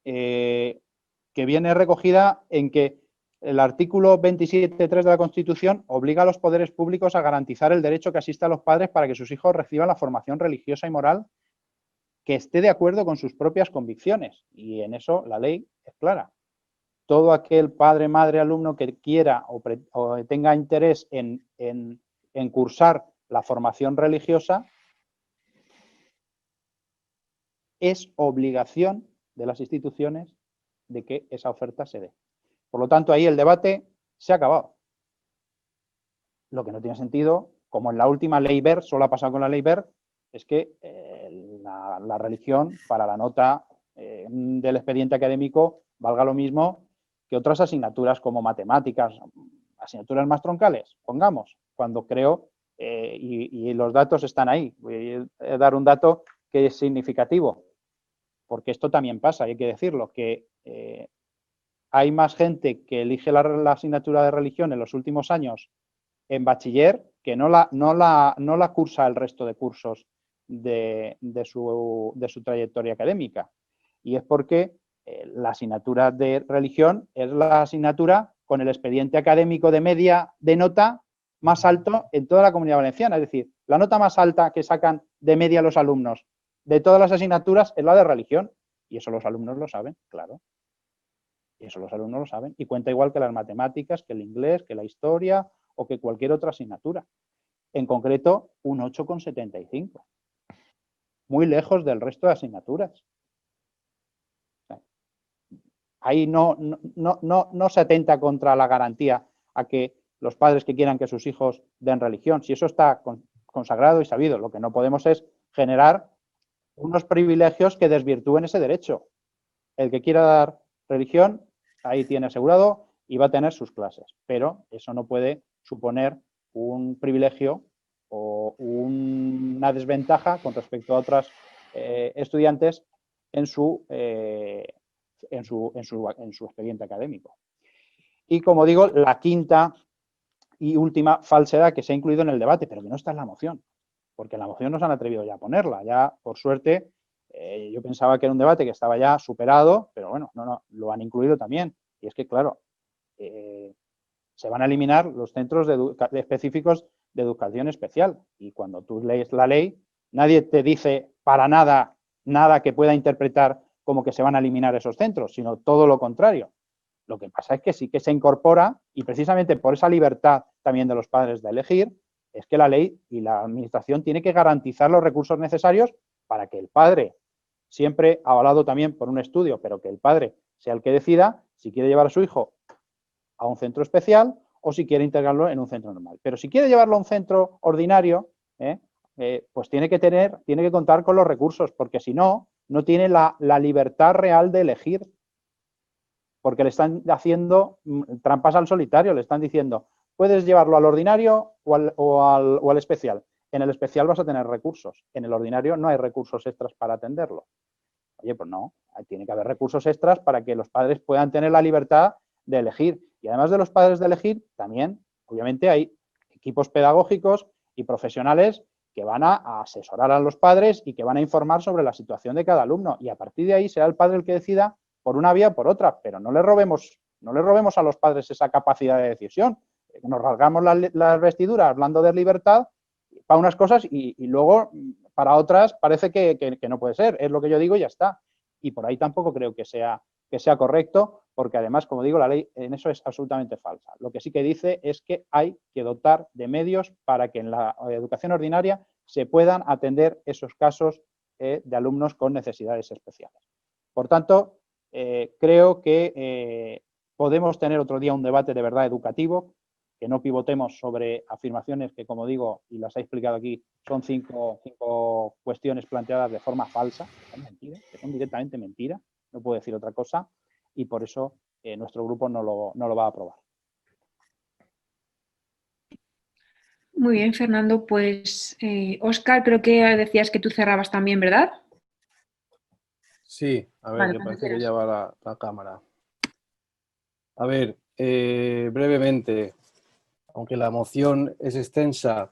que viene recogida en que el artículo 27.3 de la Constitución obliga a los poderes públicos a garantizar el derecho que asiste a los padres para que sus hijos reciban la formación religiosa y moral que esté de acuerdo con sus propias convicciones. Y en eso la ley es clara. Todo aquel padre, madre, alumno que quiera o tenga interés en cursar la formación religiosa, es obligación de las instituciones de que esa oferta se dé. Por lo tanto, ahí el debate se ha acabado. Lo que no tiene sentido, como en la última ley BERT, solo ha pasado con la ley BERT, es que la religión para la nota del expediente académico valga lo mismo que otras asignaturas como matemáticas, asignaturas más troncales, pongamos, cuando creo, y los datos están ahí. Voy a dar un dato que es significativo, porque esto también pasa, hay que decirlo, que hay más gente que elige la asignatura de religión en los últimos años en bachiller que no la cursa el resto de cursos de su trayectoria académica. Y es porque la asignatura de religión es la asignatura con el expediente académico de media de nota más alto en toda la Comunidad Valenciana. Es decir, la nota más alta que sacan de media los alumnos de todas las asignaturas es la de religión. Y eso los alumnos lo saben, claro. Y eso los alumnos lo saben. Y cuenta igual que las matemáticas, que el inglés, que la historia o que cualquier otra asignatura. En concreto, un 8,75. Muy lejos del resto de asignaturas. Ahí no se atenta contra la garantía a que los padres que quieran que sus hijos den religión. Si eso está consagrado y sabido, lo que no podemos es generar unos privilegios que desvirtúen ese derecho. El que quiera dar religión, ahí tiene asegurado y va a tener sus clases. Pero eso no puede suponer un privilegio o una desventaja con respecto a otros estudiantes en su expediente académico. Y como digo, la quinta y última falsedad que se ha incluido en el debate, pero que no está en la moción, porque en la moción no se han atrevido ya a ponerla. Ya, por suerte, yo pensaba que era un debate que estaba ya superado, pero bueno, no, lo han incluido también. Y es que, claro, se van a eliminar los centros específicos de educación especial. Y cuando tú lees la ley, nadie te dice para nada que pueda interpretar como que se van a eliminar esos centros, sino todo lo contrario. Lo que pasa es que sí que se incorpora, y precisamente por esa libertad también de los padres de elegir, es que la ley y la administración tiene que garantizar los recursos necesarios para que el padre, siempre avalado también por un estudio, pero que el padre sea el que decida si quiere llevar a su hijo a un centro especial o si quiere integrarlo en un centro normal. Pero si quiere llevarlo a un centro ordinario, pues tiene que contar con los recursos, porque si no, no tiene la libertad real de elegir. Porque le están haciendo trampas al solitario, le están diciendo, puedes llevarlo al ordinario o al especial. En el especial vas a tener recursos, en el ordinario no hay recursos extras para atenderlo. Oye, pues no, tiene que haber recursos extras para que los padres puedan tener la libertad de elegir. Y además de los padres de elegir, también, obviamente, hay equipos pedagógicos y profesionales que van a asesorar a los padres y que van a informar sobre la situación de cada alumno. Y a partir de ahí será el padre el que decida por una vía o por otra, pero no le robemos a los padres esa capacidad de decisión. Nos rasgamos las vestiduras hablando de libertad para unas cosas y luego para otras parece que no puede ser. Es lo que yo digo y ya está. Y por ahí tampoco creo que sea correcto, porque además, como digo, la ley en eso es absolutamente falsa. Lo que sí que dice es que hay que dotar de medios para que en la educación ordinaria se puedan atender esos casos de alumnos con necesidades especiales. Por tanto, creo que podemos tener otro día un debate de verdad educativo, que no pivotemos sobre afirmaciones que, como digo, y las he explicado aquí, son cinco cuestiones planteadas de forma falsa, que son directamente mentiras, no puedo decir otra cosa, y por eso nuestro grupo no lo va a aprobar. Muy bien, Fernando. Pues, Óscar, creo que decías que tú cerrabas también, ¿verdad? Sí, a ver, Vale, que parece que ya va la cámara. A ver, brevemente, aunque la moción es extensa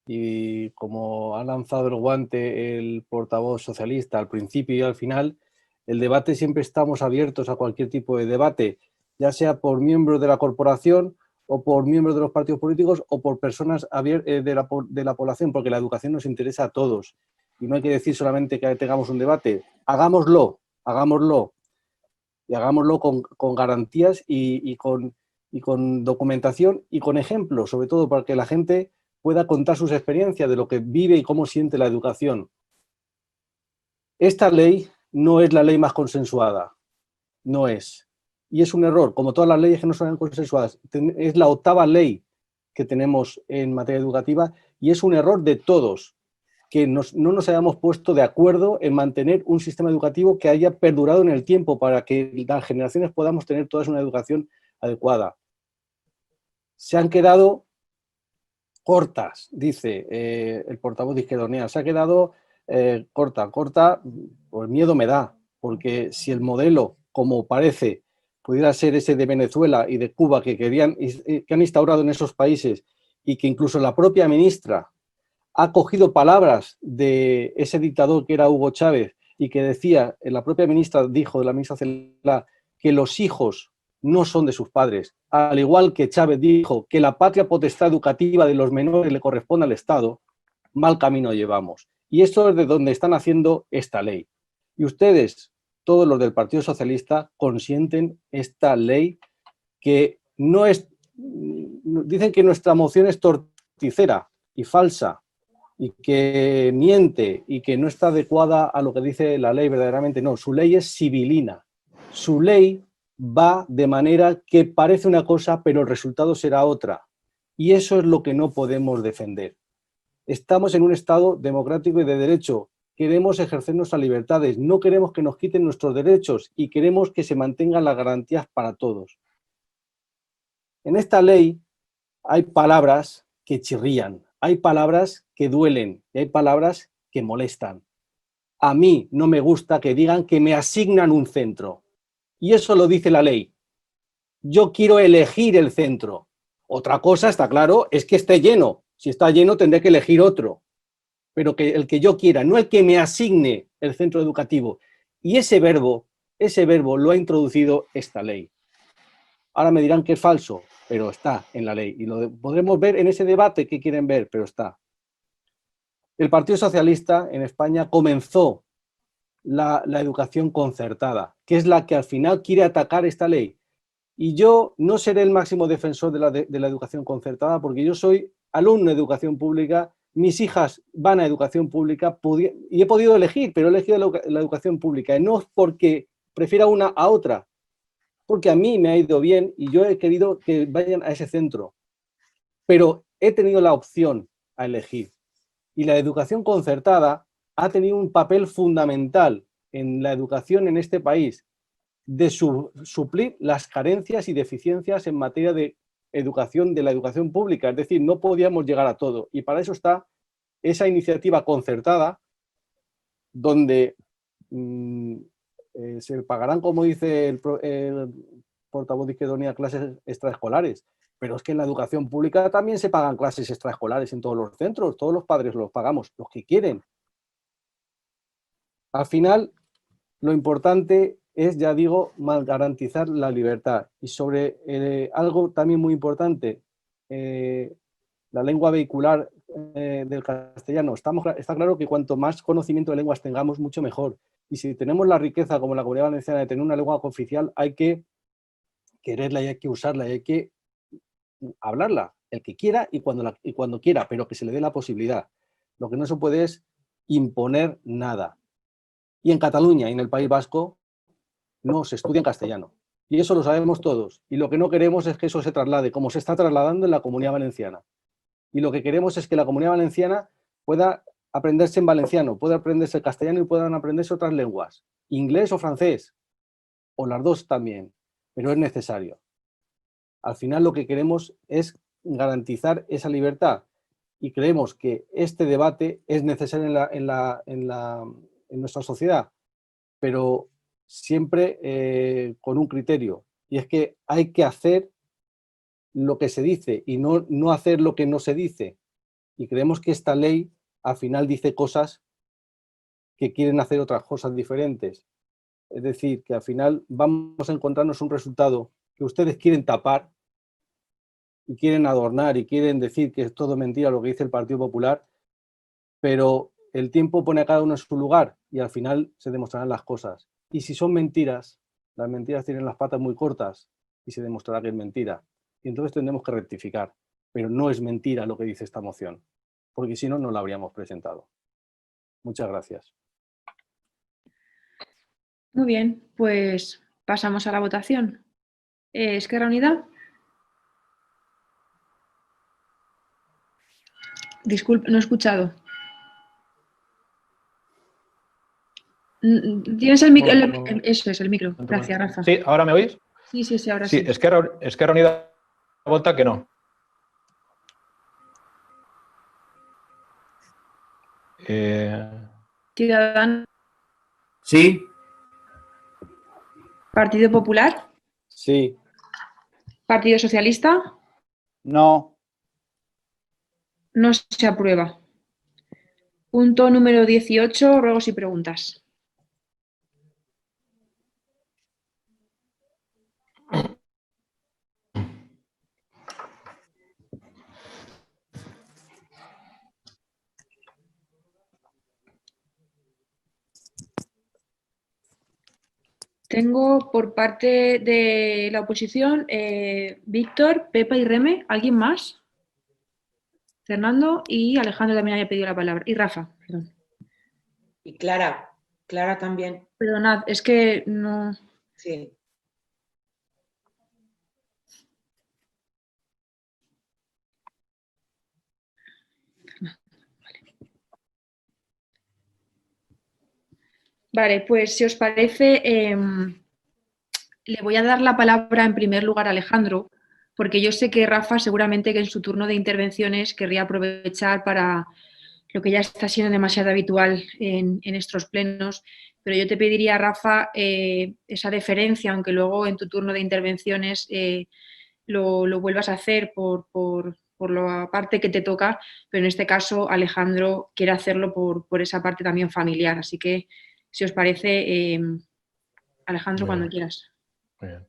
y como ha lanzado el guante el portavoz socialista al principio y al final, el debate siempre estamos abiertos a cualquier tipo de debate, ya sea por miembros de la corporación o por miembros de los partidos políticos o por personas de la población, porque la educación nos interesa a todos. Y no hay que decir solamente que tengamos un debate, hagámoslo. Y hagámoslo con garantías y con documentación y con ejemplos, sobre todo para que la gente pueda contar sus experiencias de lo que vive y cómo siente la educación. Esta ley no es la ley más consensuada, no es. Y es un error, como todas las leyes que no son consensuadas. Es la 8ª ley que tenemos en materia educativa y es un error de todos que no nos hayamos puesto de acuerdo en mantener un sistema educativo que haya perdurado en el tiempo para que las generaciones podamos tener todas una educación adecuada. Se han quedado cortas, dice el portavoz de Izquierda Unida, se ha quedado corta, pues miedo me da, porque si el modelo, como parece, pudiera ser ese de Venezuela y de Cuba que han instaurado en esos países y que incluso la propia ministra ha cogido palabras de ese dictador que era Hugo Chávez y que decía, la propia ministra dijo, de la ministra Celaá, que los hijos no son de sus padres, al igual que Chávez dijo que la patria potestad educativa de los menores le corresponde al Estado, mal camino llevamos. Y esto es de donde están haciendo esta ley. Y ustedes, todos los del Partido Socialista, consienten esta ley que no es... Dicen que nuestra moción es torticera y falsa, y que miente y que no está adecuada a lo que dice la ley verdaderamente. No, su ley es sibilina. Su ley va de manera que parece una cosa, pero el resultado será otra. Y eso es lo que no podemos defender. Estamos en un Estado democrático y de derecho. Queremos ejercer nuestras libertades, no queremos que nos quiten nuestros derechos y queremos que se mantengan las garantías para todos. En esta ley hay palabras que chirrían, hay palabras que duelen y hay palabras que molestan. A mí no me gusta que digan que me asignan un centro. Y eso lo dice la ley. Yo quiero elegir el centro. Otra cosa, está claro, es que esté lleno. Si está lleno tendré que elegir otro. Pero que el que yo quiera, no el que me asigne el centro educativo. Y ese verbo lo ha introducido esta ley. Ahora me dirán que es falso, pero está en la ley. Y lo podremos ver en ese debate que quieren ver, pero está. El Partido Socialista en España comenzó la educación concertada, que es la que al final quiere atacar esta ley. Y yo no seré el máximo defensor de la educación concertada porque yo soy alumno de educación pública, mis hijas van a educación pública y he podido elegir, pero he elegido la educación pública. Y no es porque prefiera una a otra, porque a mí me ha ido bien y yo he querido que vayan a ese centro. Pero he tenido la opción a elegir. Y la educación concertada ha tenido un papel fundamental en la educación en este país, de suplir las carencias y deficiencias en materia de educación, de la educación pública. Es decir, no podíamos llegar a todo. Y para eso está esa iniciativa concertada, donde se pagarán, como dice el portavoz de Izquierda Unida, clases extraescolares. Pero es que en la educación pública también se pagan clases extraescolares en todos los centros, todos los padres los pagamos, los que quieren. Al final, lo importante es, ya digo, garantizar la libertad. Y sobre algo también muy importante, la lengua vehicular del castellano. Está claro que cuanto más conocimiento de lenguas tengamos, mucho mejor. Y si tenemos la riqueza, como la Comunidad Valenciana, de tener una lengua cooficial, hay que quererla y hay que usarla y hay que hablarla, el que quiera y cuando quiera, pero que se le dé la posibilidad. Lo que no se puede es imponer nada. Y en Cataluña y en el País Vasco no se estudia en castellano. Y eso lo sabemos todos. Y lo que no queremos es que eso se traslade, como se está trasladando en la Comunidad Valenciana. Y lo que queremos es que la Comunidad Valenciana pueda aprenderse en valenciano, pueda aprenderse castellano y puedan aprenderse otras lenguas, inglés o francés, o las dos también, pero es necesario. Al final lo que queremos es garantizar esa libertad y creemos que este debate es necesario en nuestra sociedad, pero siempre con un criterio, y es que hay que hacer lo que se dice y no hacer lo que no se dice. Y creemos que esta ley al final dice cosas que quieren hacer otras cosas diferentes. Es decir, que al final vamos a encontrarnos un resultado que ustedes quieren tapar y quieren adornar y quieren decir que es todo mentira lo que dice el Partido Popular, pero el tiempo pone a cada uno en su lugar y al final se demostrarán las cosas. Y si son mentiras, las mentiras tienen las patas muy cortas y se demostrará que es mentira. Y entonces tendremos que rectificar. Pero no es mentira lo que dice esta moción, porque si no, no la habríamos presentado. Muchas gracias. Muy bien, pues pasamos a la votación. Esquerra Unida. Disculpe, no he escuchado. Tienes el micro. Eso es, el micro. Gracias, Rafa. Sí, ¿ahora me oís? Sí, ahora sí. Sí, Esquerra Unida vota que no. Ciudadanos. Sí. Partido Popular. Sí. Partido Socialista. No. No se aprueba. Punto número 18, ruegos y preguntas. Tengo por parte de la oposición Víctor, Pepa y Reme. ¿Alguien más? Fernando y Alejandro también había pedido la palabra. Y Rafa, perdón. Y Clara también. Perdonad, es que no... Sí. Vale, pues si os parece, le voy a dar la palabra en primer lugar a Alejandro, porque yo sé que Rafa seguramente que en su turno de intervenciones querría aprovechar para lo que ya está siendo demasiado habitual en estos plenos, pero yo te pediría, Rafa, esa deferencia, aunque luego en tu turno de intervenciones lo vuelvas a hacer por la parte que te toca, pero en este caso Alejandro quiere hacerlo por esa parte también familiar, así que si os parece, Alejandro, cuando quieras. Muy bien.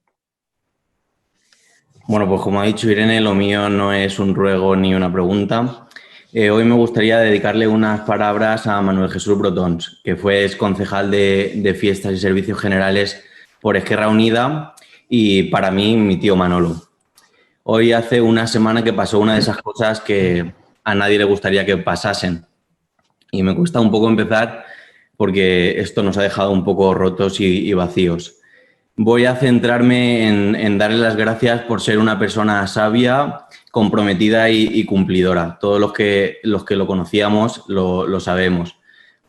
Bueno, pues como ha dicho Irene, lo mío no es un ruego ni una pregunta. Hoy me gustaría dedicarle unas palabras a Manuel Jesús Brotons, que fue exconcejal de Fiestas y Servicios Generales por Esquerra Unida y para mí mi tío Manolo. Hoy hace una semana que pasó una de esas cosas que a nadie le gustaría que pasasen. Y me cuesta un poco empezar porque esto nos ha dejado un poco rotos y vacíos. Voy a centrarme en darle las gracias por ser una persona sabia, comprometida y cumplidora. Todos los que lo conocíamos lo sabemos.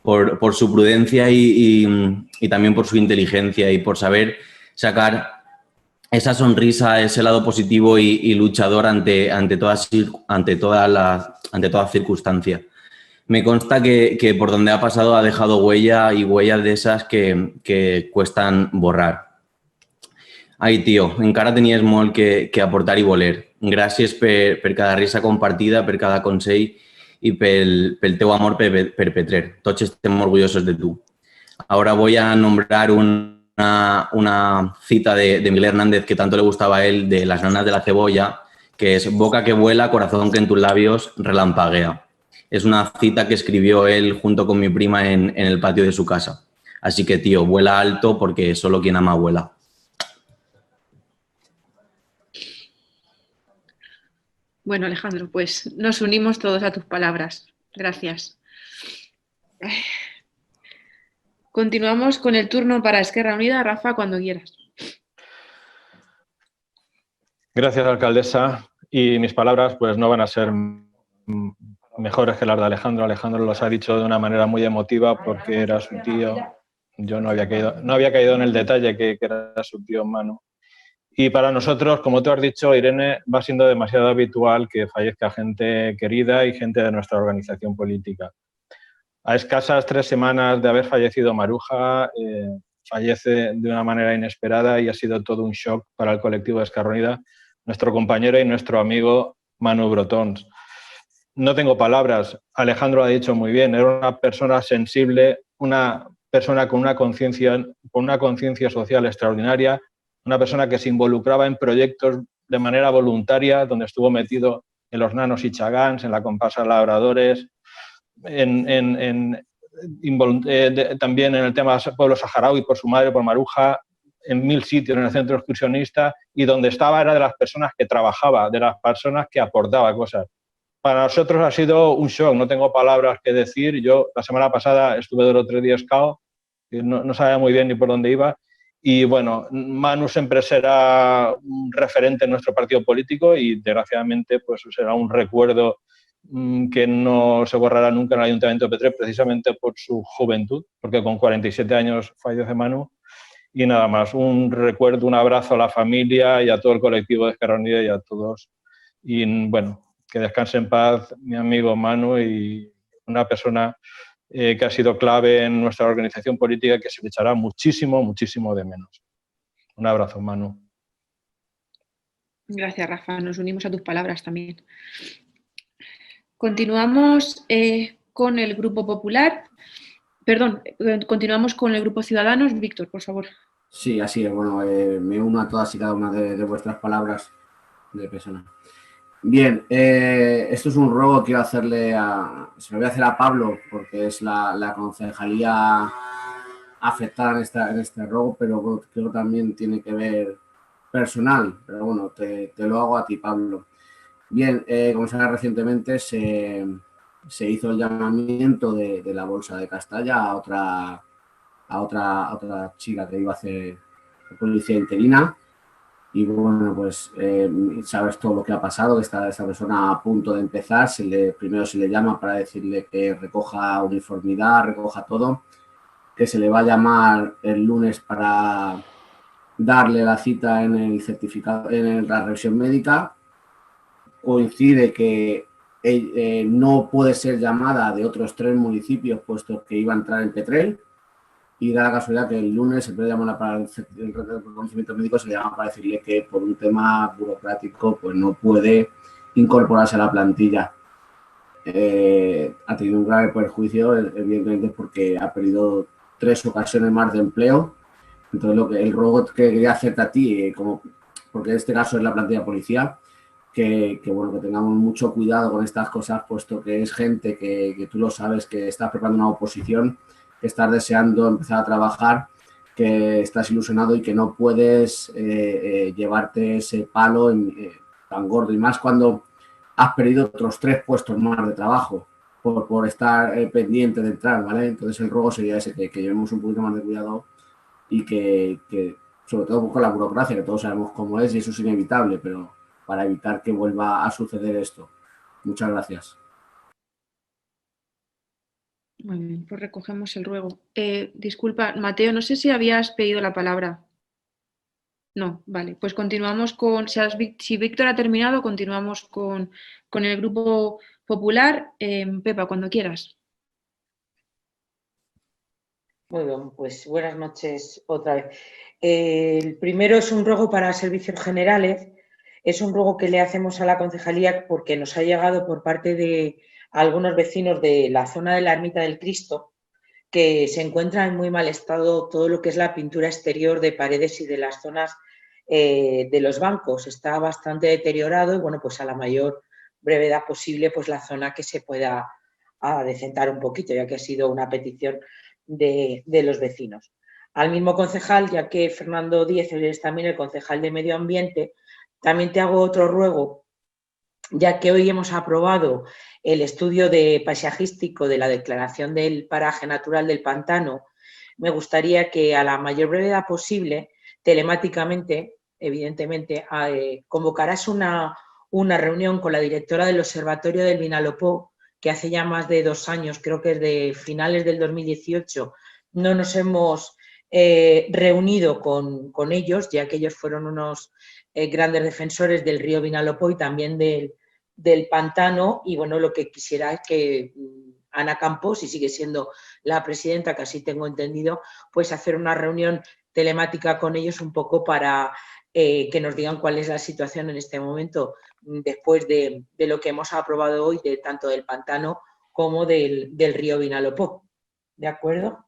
Por su prudencia y también por su inteligencia y por saber sacar esa sonrisa, ese lado positivo y luchador ante toda circunstancia. Me consta que por donde ha pasado ha dejado huella y huellas de esas que cuestan borrar. Ai, tio, encara tenies molt que aportar i voler. Gràcies per cada risa compartida, per cada consell i pel teu amor per Petrer. Tots estem orgullosos de tu. Ahora voy a nombrar una cita de Miguel Hernández que tanto le gustaba a él, de Las nanas de la cebolla, que es boca que vuela, corazón que en tus labios relampaguea. Es una cita que escribió él junto con mi prima en el patio de su casa. Así que, tío, vuela alto porque solo quien ama vuela. Bueno, Alejandro, pues nos unimos todos a tus palabras. Gracias. Continuamos con el turno para Esquerra Unida. Rafa, cuando quieras. Gracias, alcaldesa. Y mis palabras pues no van a ser mejores que las de Alejandro. Alejandro los ha dicho de una manera muy emotiva porque era su tío. Yo no había caído en el detalle que era su tío Manu. Y para nosotros, como tú has dicho, Irene, va siendo demasiado habitual que fallezca gente querida y gente de nuestra organización política. A escasas 3 semanas de haber fallecido Maruja, fallece de una manera inesperada y ha sido todo un shock para el colectivo de Esquerra Unida, nuestro compañero y nuestro amigo Manu Brotons. No tengo palabras, Alejandro ha dicho muy bien, era una persona sensible, una persona con una conciencia social extraordinaria, una persona que se involucraba en proyectos de manera voluntaria, donde estuvo metido en los nanos y chagans, en la comparsa Labradores, también en el tema pueblo saharaui por su madre, por Maruja, en 1000 sitios en el centro excursionista, y donde estaba era de las personas que trabajaba, de las personas que aportaba cosas. Para nosotros ha sido un shock, no tengo palabras que decir. Yo la semana pasada estuve 2 o 3 días cao, no sabía muy bien ni por dónde iba. Y bueno, Manu siempre será un referente en nuestro partido político y desgraciadamente pues será un recuerdo que no se borrará nunca en el Ayuntamiento de Petrer, precisamente por su juventud, porque con 47 años fallece Manu. Y nada más, un recuerdo, un abrazo a la familia y a todo el colectivo de Esquerra Unida y a todos. Y bueno, que descanse en paz mi amigo Manu, y una persona que ha sido clave en nuestra organización política, que se le echará muchísimo, muchísimo de menos. Un abrazo, Manu. Gracias, Rafa. Nos unimos a tus palabras también. Continuamos con el Grupo Popular. Perdón, continuamos con el Grupo Ciudadanos. Víctor, por favor. Sí, así es. Bueno, me uno a todas y cada una de vuestras palabras de persona. Bien, esto es un ruego que quiero hacerle se lo voy a hacer a Pablo, porque es la concejalía afectada en este ruego, pero bueno, creo que también tiene que ver personal, pero bueno, te lo hago a ti, Pablo. Bien, como sabrás, recientemente se hizo el llamamiento de la Bolsa de Castalla a otra chica que iba a hacer policía interina. Y bueno, pues sabes todo lo que ha pasado, que está esta persona a punto de empezar. Primero se le llama para decirle que recoja uniformidad, recoja todo, que se le va a llamar el lunes para darle la cita en el certificado, en la revisión médica. Coincide que no puede ser llamada de otros 3 municipios, puesto que iba a entrar en Petrel. Y da la casualidad que el lunes se puede llamar para el reconocimiento médico, se le llama para decirle que por un tema burocrático pues no puede incorporarse a la plantilla. Ha tenido un grave perjuicio, evidentemente, porque ha perdido 3 ocasiones más de empleo. Entonces, el ruego que quería hacerte a ti, porque en este caso es la plantilla policía, que bueno, que tengamos mucho cuidado con estas cosas, puesto que es gente que tú lo sabes, que está preparando una oposición, que estás deseando empezar a trabajar, que estás ilusionado y que no puedes llevarte ese palo tan gordo, y más cuando has perdido otros 3 puestos más de trabajo por estar pendiente de entrar, ¿vale? Entonces el ruego sería ese, que llevemos un poquito más de cuidado y que sobre todo con la burocracia, que todos sabemos cómo es y eso es inevitable, pero para evitar que vuelva a suceder esto. Muchas gracias. Muy bien, pues recogemos el ruego. Disculpa, Mateo, no sé si habías pedido la palabra. No, vale, pues continuamos con, si Víctor ha terminado, continuamos con el Grupo Popular. Pepa, cuando quieras. Muy bien, pues buenas noches otra vez. El primero es un ruego para servicios generales. Es un ruego que le hacemos a la concejalía porque nos ha llegado por parte de algunos vecinos de la zona de la Ermita del Cristo, que se encuentra en muy mal estado todo lo que es la pintura exterior de paredes y de las zonas de los bancos. Está bastante deteriorado y bueno, pues a la mayor brevedad posible, pues la zona que se pueda adecentar un poquito, ya que ha sido una petición de los vecinos. Al mismo concejal, ya que Fernando Díez es también el concejal de Medio Ambiente, también te hago otro ruego, ya que hoy hemos aprobado el estudio paisajístico de la declaración del paraje natural del pantano. Me gustaría que a la mayor brevedad posible, telemáticamente, evidentemente, convocarás una reunión con la directora del Observatorio del Vinalopó, que hace ya más de 2 años, creo que es de finales del 2018, no nos hemos reunido con ellos, ya que ellos fueron unos grandes defensores del río Vinalopó y también del pantano. Y bueno, lo que quisiera es que Ana Campos, y sigue siendo la presidenta, que así tengo entendido, pues hacer una reunión telemática con ellos un poco para que nos digan cuál es la situación en este momento, después de lo que hemos aprobado hoy, tanto del pantano como del río Vinalopó. ¿De acuerdo?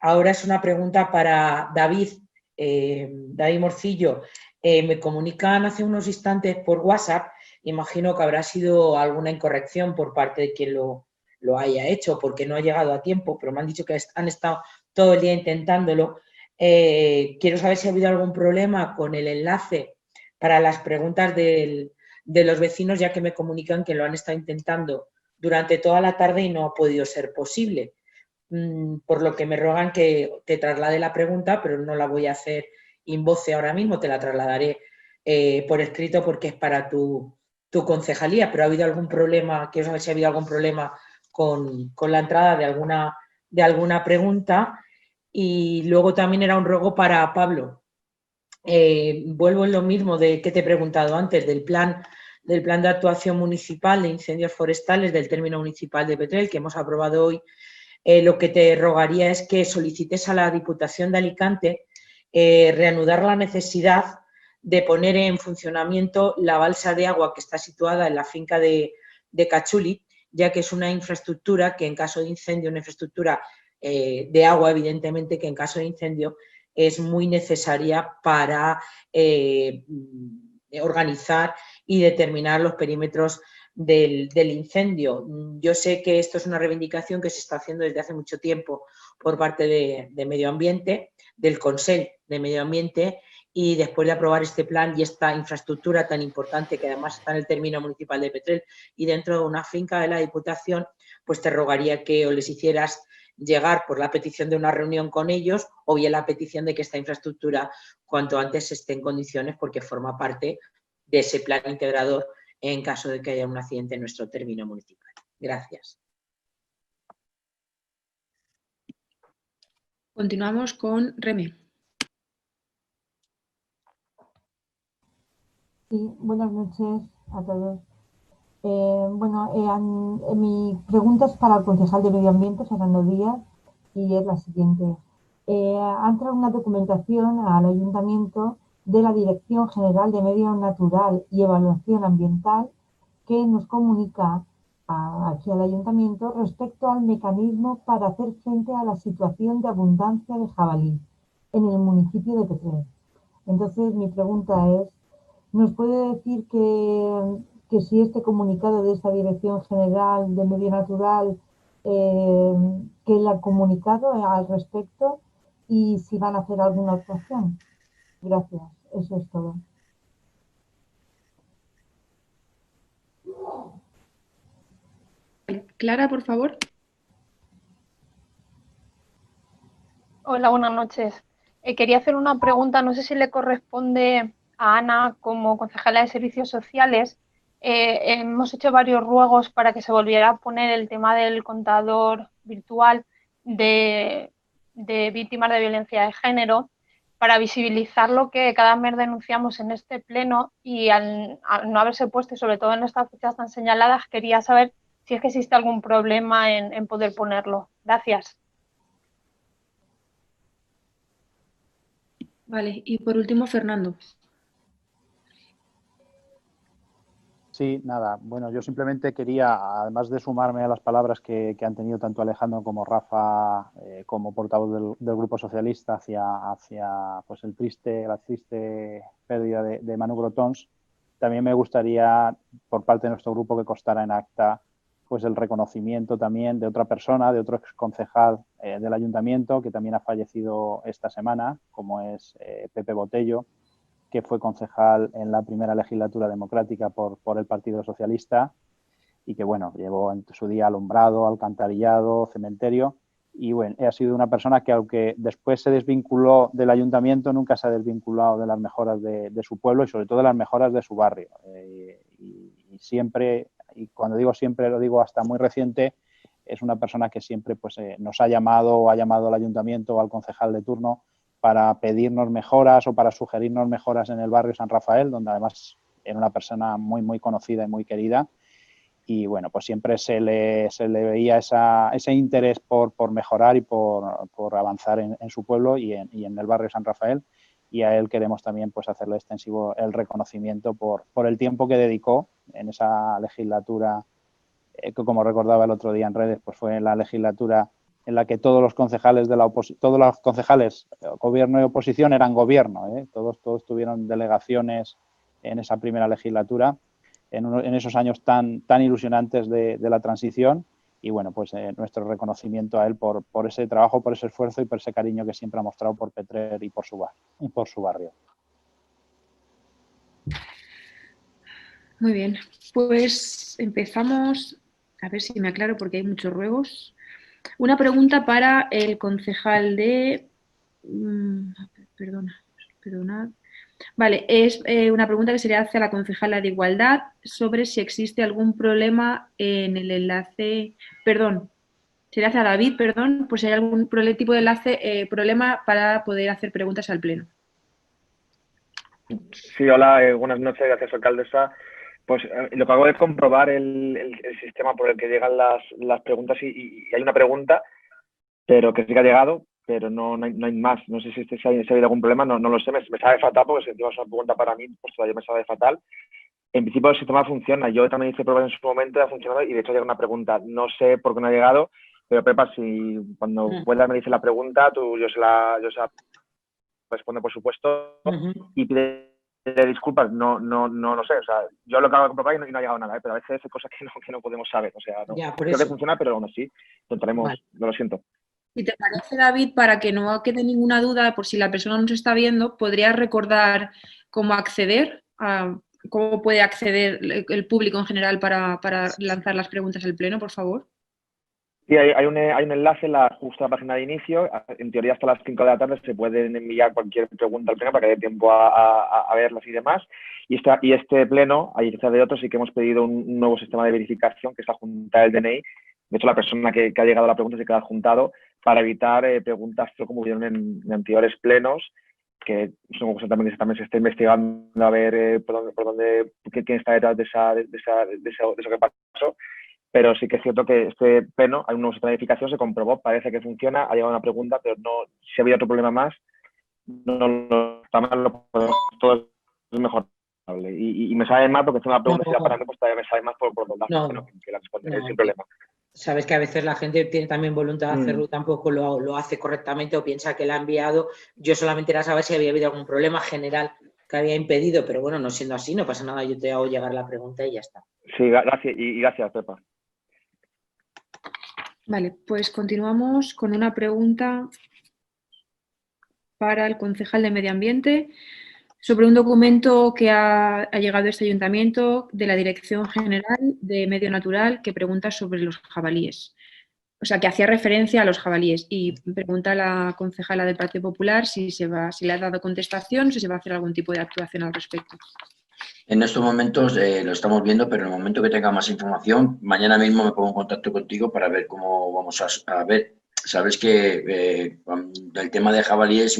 Ahora es una pregunta para David. David Morcillo. Me comunican hace unos instantes por WhatsApp, imagino que habrá sido alguna incorrección por parte de quien lo haya hecho, porque no ha llegado a tiempo, pero me han dicho que han estado todo el día intentándolo. Quiero saber si ha habido algún problema con el enlace para las preguntas de los vecinos, ya que me comunican que lo han estado intentando durante toda la tarde y no ha podido ser posible. Por lo que me rogan que te traslade la pregunta, pero no la voy a hacer in voce ahora mismo, te la trasladaré por escrito porque es para tu tu concejalía, pero ha habido algún problema, quiero saber si ha habido algún problema con la entrada de alguna pregunta. Y luego también era un ruego para Pablo. Vuelvo en lo mismo de que te he preguntado antes, del plan de actuación municipal de incendios forestales del término municipal de Petrel, que hemos aprobado hoy. Lo que te rogaría es que solicites a la Diputación de Alicante reanudar la necesidad de poner en funcionamiento la balsa de agua que está situada en la finca de Cachuli, ya que es una infraestructura que en caso de incendio, una infraestructura de agua, evidentemente, que en caso de incendio es muy necesaria para organizar y determinar los perímetros del incendio. Yo sé que esto es una reivindicación que se está haciendo desde hace mucho tiempo por parte de Medio Ambiente, del Consell de Medio Ambiente, y después de aprobar este plan y esta infraestructura tan importante que además está en el término municipal de Petrel y dentro de una finca de la Diputación, pues te rogaría que o les hicieras llegar por la petición de una reunión con ellos o bien la petición de que esta infraestructura cuanto antes esté en condiciones porque forma parte de ese plan integrador en caso de que haya un accidente en nuestro término municipal. Gracias. Continuamos con Reme. Sí, buenas noches a todos. Mi pregunta es para el concejal de Medio Ambiente, Fernando Díaz, y es la siguiente. Ha entrado una documentación al Ayuntamiento de la Dirección General de Medio Natural y Evaluación Ambiental que nos comunica aquí al Ayuntamiento respecto al mecanismo para hacer frente a la situación de abundancia de jabalí en el municipio de Petrel. Entonces, mi pregunta es, ¿nos puede decir que si este comunicado de esta Dirección General de Medio Natural, que le ha comunicado al respecto y si van a hacer alguna actuación? Gracias, eso es todo. Clara, por favor. Hola, buenas noches. Quería hacer una pregunta, no sé si le corresponde a Ana como concejala de Servicios Sociales. Hemos hecho varios ruegos para que se volviera a poner el tema del contador virtual de víctimas de violencia de género para visibilizar lo que cada mes denunciamos en este pleno y al no haberse puesto, y sobre todo en estas fechas tan señaladas, quería saber si es que existe algún problema en poder ponerlo. Gracias. Vale, y por último, Fernando. Sí, nada. Bueno, yo simplemente quería, además de sumarme a las palabras que han tenido tanto Alejandro como Rafa, como portavoz del Grupo Socialista hacia pues la triste pérdida de Manu Brotons, también me gustaría, por parte de nuestro grupo, que constara en acta pues el reconocimiento también de otra persona, de otro exconcejal del Ayuntamiento, que también ha fallecido esta semana, como es Pepe Botello, que fue concejal en la primera legislatura democrática por el Partido Socialista y que, bueno, llevó en su día alumbrado, alcantarillado, cementerio y, bueno, ha sido una persona que, aunque después se desvinculó del Ayuntamiento, nunca se ha desvinculado de las mejoras de su pueblo y, sobre todo, de las mejoras de su barrio. Y siempre, y cuando digo siempre, lo digo hasta muy reciente, es una persona que siempre pues, nos ha llamado o ha llamado al Ayuntamiento o al concejal de turno para pedirnos mejoras o para sugerirnos mejoras en el barrio San Rafael, donde además era una persona muy, muy conocida y muy querida. Y bueno, pues siempre se le veía ese interés por mejorar y por avanzar en su pueblo y en el barrio San Rafael. Y a él queremos también pues hacerle extensivo el reconocimiento por el tiempo que dedicó en esa legislatura, que como recordaba el otro día en redes, pues fue la legislatura en la que todos los concejales gobierno y oposición eran gobierno, todos tuvieron delegaciones en esa primera legislatura, en esos años tan ilusionantes de la transición. Y bueno, pues nuestro reconocimiento a él por ese trabajo, por ese esfuerzo y por ese cariño que siempre ha mostrado por Petrel y por su barrio. Muy bien, pues empezamos, a ver si me aclaro porque hay muchos ruegos. Una pregunta para el concejal de... Perdonad. Vale, es una pregunta que se le hace a la concejala de Igualdad sobre si existe algún problema en el enlace, perdón, se le hace a David, perdón, por si hay algún tipo de enlace, problema para poder hacer preguntas al Pleno. Sí, hola, buenas noches, gracias, alcaldesa. Pues lo que hago es comprobar el sistema por el que llegan las preguntas y hay una pregunta, pero que sí que ha llegado, pero no hay más. No sé si se ha habido algún problema, no lo sé, me sabe fatal porque si encima es una pregunta para mí, pues todavía me sabe fatal. En principio el sistema funciona, yo también hice pruebas en su momento y ha funcionado y de hecho llega una pregunta. No sé por qué no ha llegado, pero Pepa, si cuando pueda me dice la pregunta, yo se la respondo por supuesto y pide disculpas, no lo sé, o sea, yo lo que hago es comprobar y no ha llegado nada, pero a veces hay cosas que no podemos saber, o sea, no, Ya, por creo que eso. funciona, pero aún así intentaremos, Vale. no lo siento. Si te parece, David, para que no quede ninguna duda, por si la persona no se está viendo, ¿podrías recordar cómo acceder, cómo puede acceder el público en general para lanzar las preguntas al Pleno, por favor? Sí, hay un enlace justo en la página de inicio. En teoría hasta las 5 de la tarde se pueden enviar cualquier pregunta al Pleno para que dé tiempo a verlas y demás. Y este Pleno, a diferencia de otros, sí que hemos pedido un nuevo sistema de verificación que es adjuntar el DNI. De hecho, la persona que ha llegado a la pregunta se queda adjuntado para evitar preguntas como hubieron en anteriores plenos, que son cosas también se está investigando a ver quién está detrás de eso que pasó. Pero sí que es cierto que este pleno, hay un nuevo sistema de verificación, se comprobó, parece que funciona, ha llegado una pregunta, pero no, si había otro problema más, todo es mejorable. Y me sabe mal porque es una pregunta para mí, pues todavía me sabe más por los datos que la responderé sin problema. Sabes que a veces la gente tiene también voluntad de hacerlo, tampoco lo hace correctamente o piensa que la ha enviado. Yo solamente era saber si había habido algún problema general que había impedido, pero bueno, no siendo así, no pasa nada, yo te hago llegar la pregunta y ya está. Sí, gracias, y gracias, Pepa. Vale, pues continuamos con una pregunta para el concejal de Medio Ambiente sobre un documento que ha llegado a este ayuntamiento de la Dirección General de Medio Natural que pregunta sobre los jabalíes. O sea, que hacía referencia a los jabalíes y pregunta a la concejala del Partido Popular si le ha dado contestación, si se va a hacer algún tipo de actuación al respecto. En estos momentos lo estamos viendo, pero en el momento que tenga más información, mañana mismo me pongo en contacto contigo para ver cómo vamos a ver. Sabes que el tema de jabalí es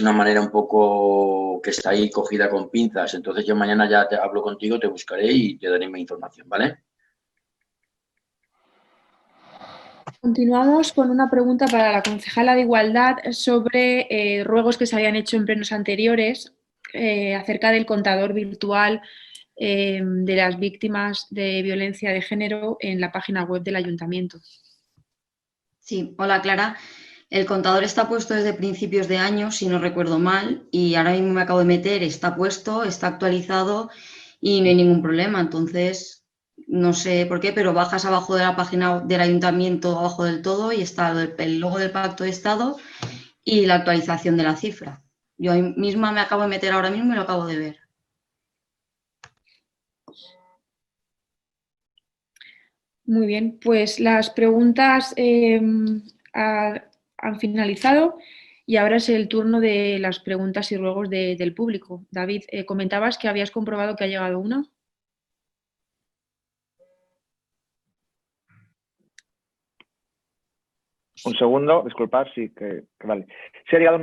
una manera un poco que está ahí cogida con pinzas. Entonces yo mañana ya te hablo contigo, te buscaré y te daré mi información, ¿vale? Continuamos con una pregunta para la concejala de Igualdad sobre ruegos que se habían hecho en plenos anteriores acerca del contador virtual de las víctimas de violencia de género en la página web del ayuntamiento. Sí, hola Clara. El contador está puesto desde principios de año, si no recuerdo mal, y ahora mismo me acabo de meter, está puesto, está actualizado y no hay ningún problema. Entonces, no sé por qué, pero bajas abajo de la página del ayuntamiento, abajo del todo, y está el logo del Pacto de Estado y la actualización de la cifra. Yo misma me acabo de meter ahora mismo y lo acabo de ver. Muy bien, pues las preguntas han finalizado y ahora es el turno de las preguntas y ruegos del público. David, comentabas que habías comprobado que ha llegado una. Un segundo, disculpad, sí, que vale. Sí ha llegado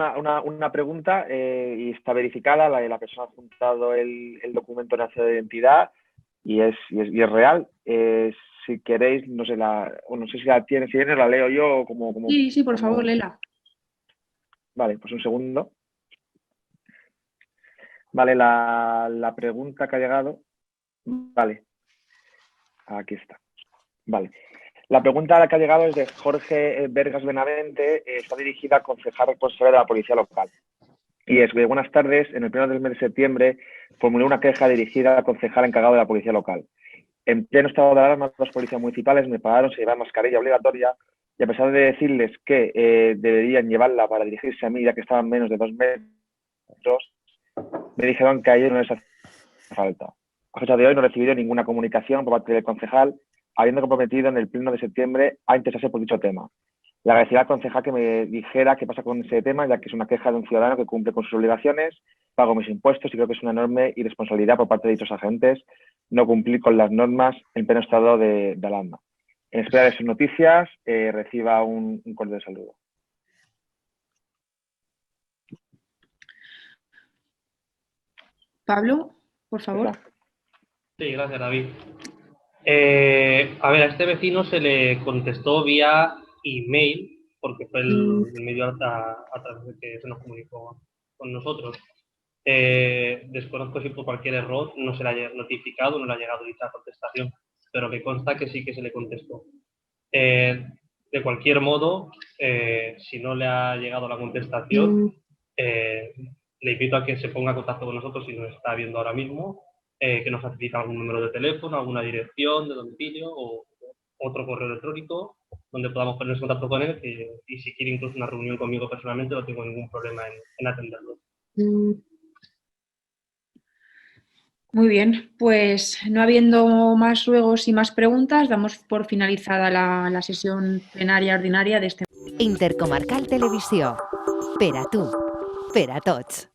una pregunta y está verificada, la persona ha apuntado el documento nacional de identidad y es real. Si queréis, no sé, no sé si la tienes, la leo yo como... Sí, por favor, léela. Vale, pues un segundo. Vale, la pregunta que ha llegado, vale, aquí está, vale. La pregunta a la que ha llegado es de Jorge Vergas Benavente, está dirigida al concejal responsable de la Policía Local. Y es que, buenas tardes, en el pleno del mes de septiembre formulé una queja dirigida al concejal encargado de la Policía Local. En pleno estado de alarma, los policías municipales me pagaron sin llevar mascarilla obligatoria y a pesar de decirles que deberían llevarla para dirigirse a mí, ya que estaban menos de 2 metros, me dijeron que a ellos no les hace falta. A fecha de hoy no he recibido ninguna comunicación por parte del concejal, habiendo comprometido en el pleno de septiembre a interesarse por dicho tema. Le agradecería al concejal que me dijera qué pasa con ese tema, ya que es una queja de un ciudadano que cumple con sus obligaciones, pago mis impuestos y creo que es una enorme irresponsabilidad por parte de dichos agentes no cumplir con las normas en pleno estado de alarma. En espera de sus noticias, reciba un cordial saludo. Pablo, por favor. Sí, gracias, David. A ver, a este vecino se le contestó vía email, porque fue el medio a través de que se nos comunicó con nosotros. Desconozco si por cualquier error no se le haya notificado, no le ha llegado dicha contestación, pero me consta que sí que se le contestó. De cualquier modo, si no le ha llegado la contestación, le invito a que se ponga en contacto con nosotros si nos está viendo ahora mismo, que nos facilite algún número de teléfono, alguna dirección de domicilio o otro correo electrónico donde podamos ponernos en contacto con él y si quiere incluso una reunión conmigo personalmente no tengo ningún problema en atenderlo. Muy bien, pues no habiendo más ruegos y más preguntas, damos por finalizada la sesión plenaria ordinaria de este. Intercomarcal Televisió. Per a tu, per a tots.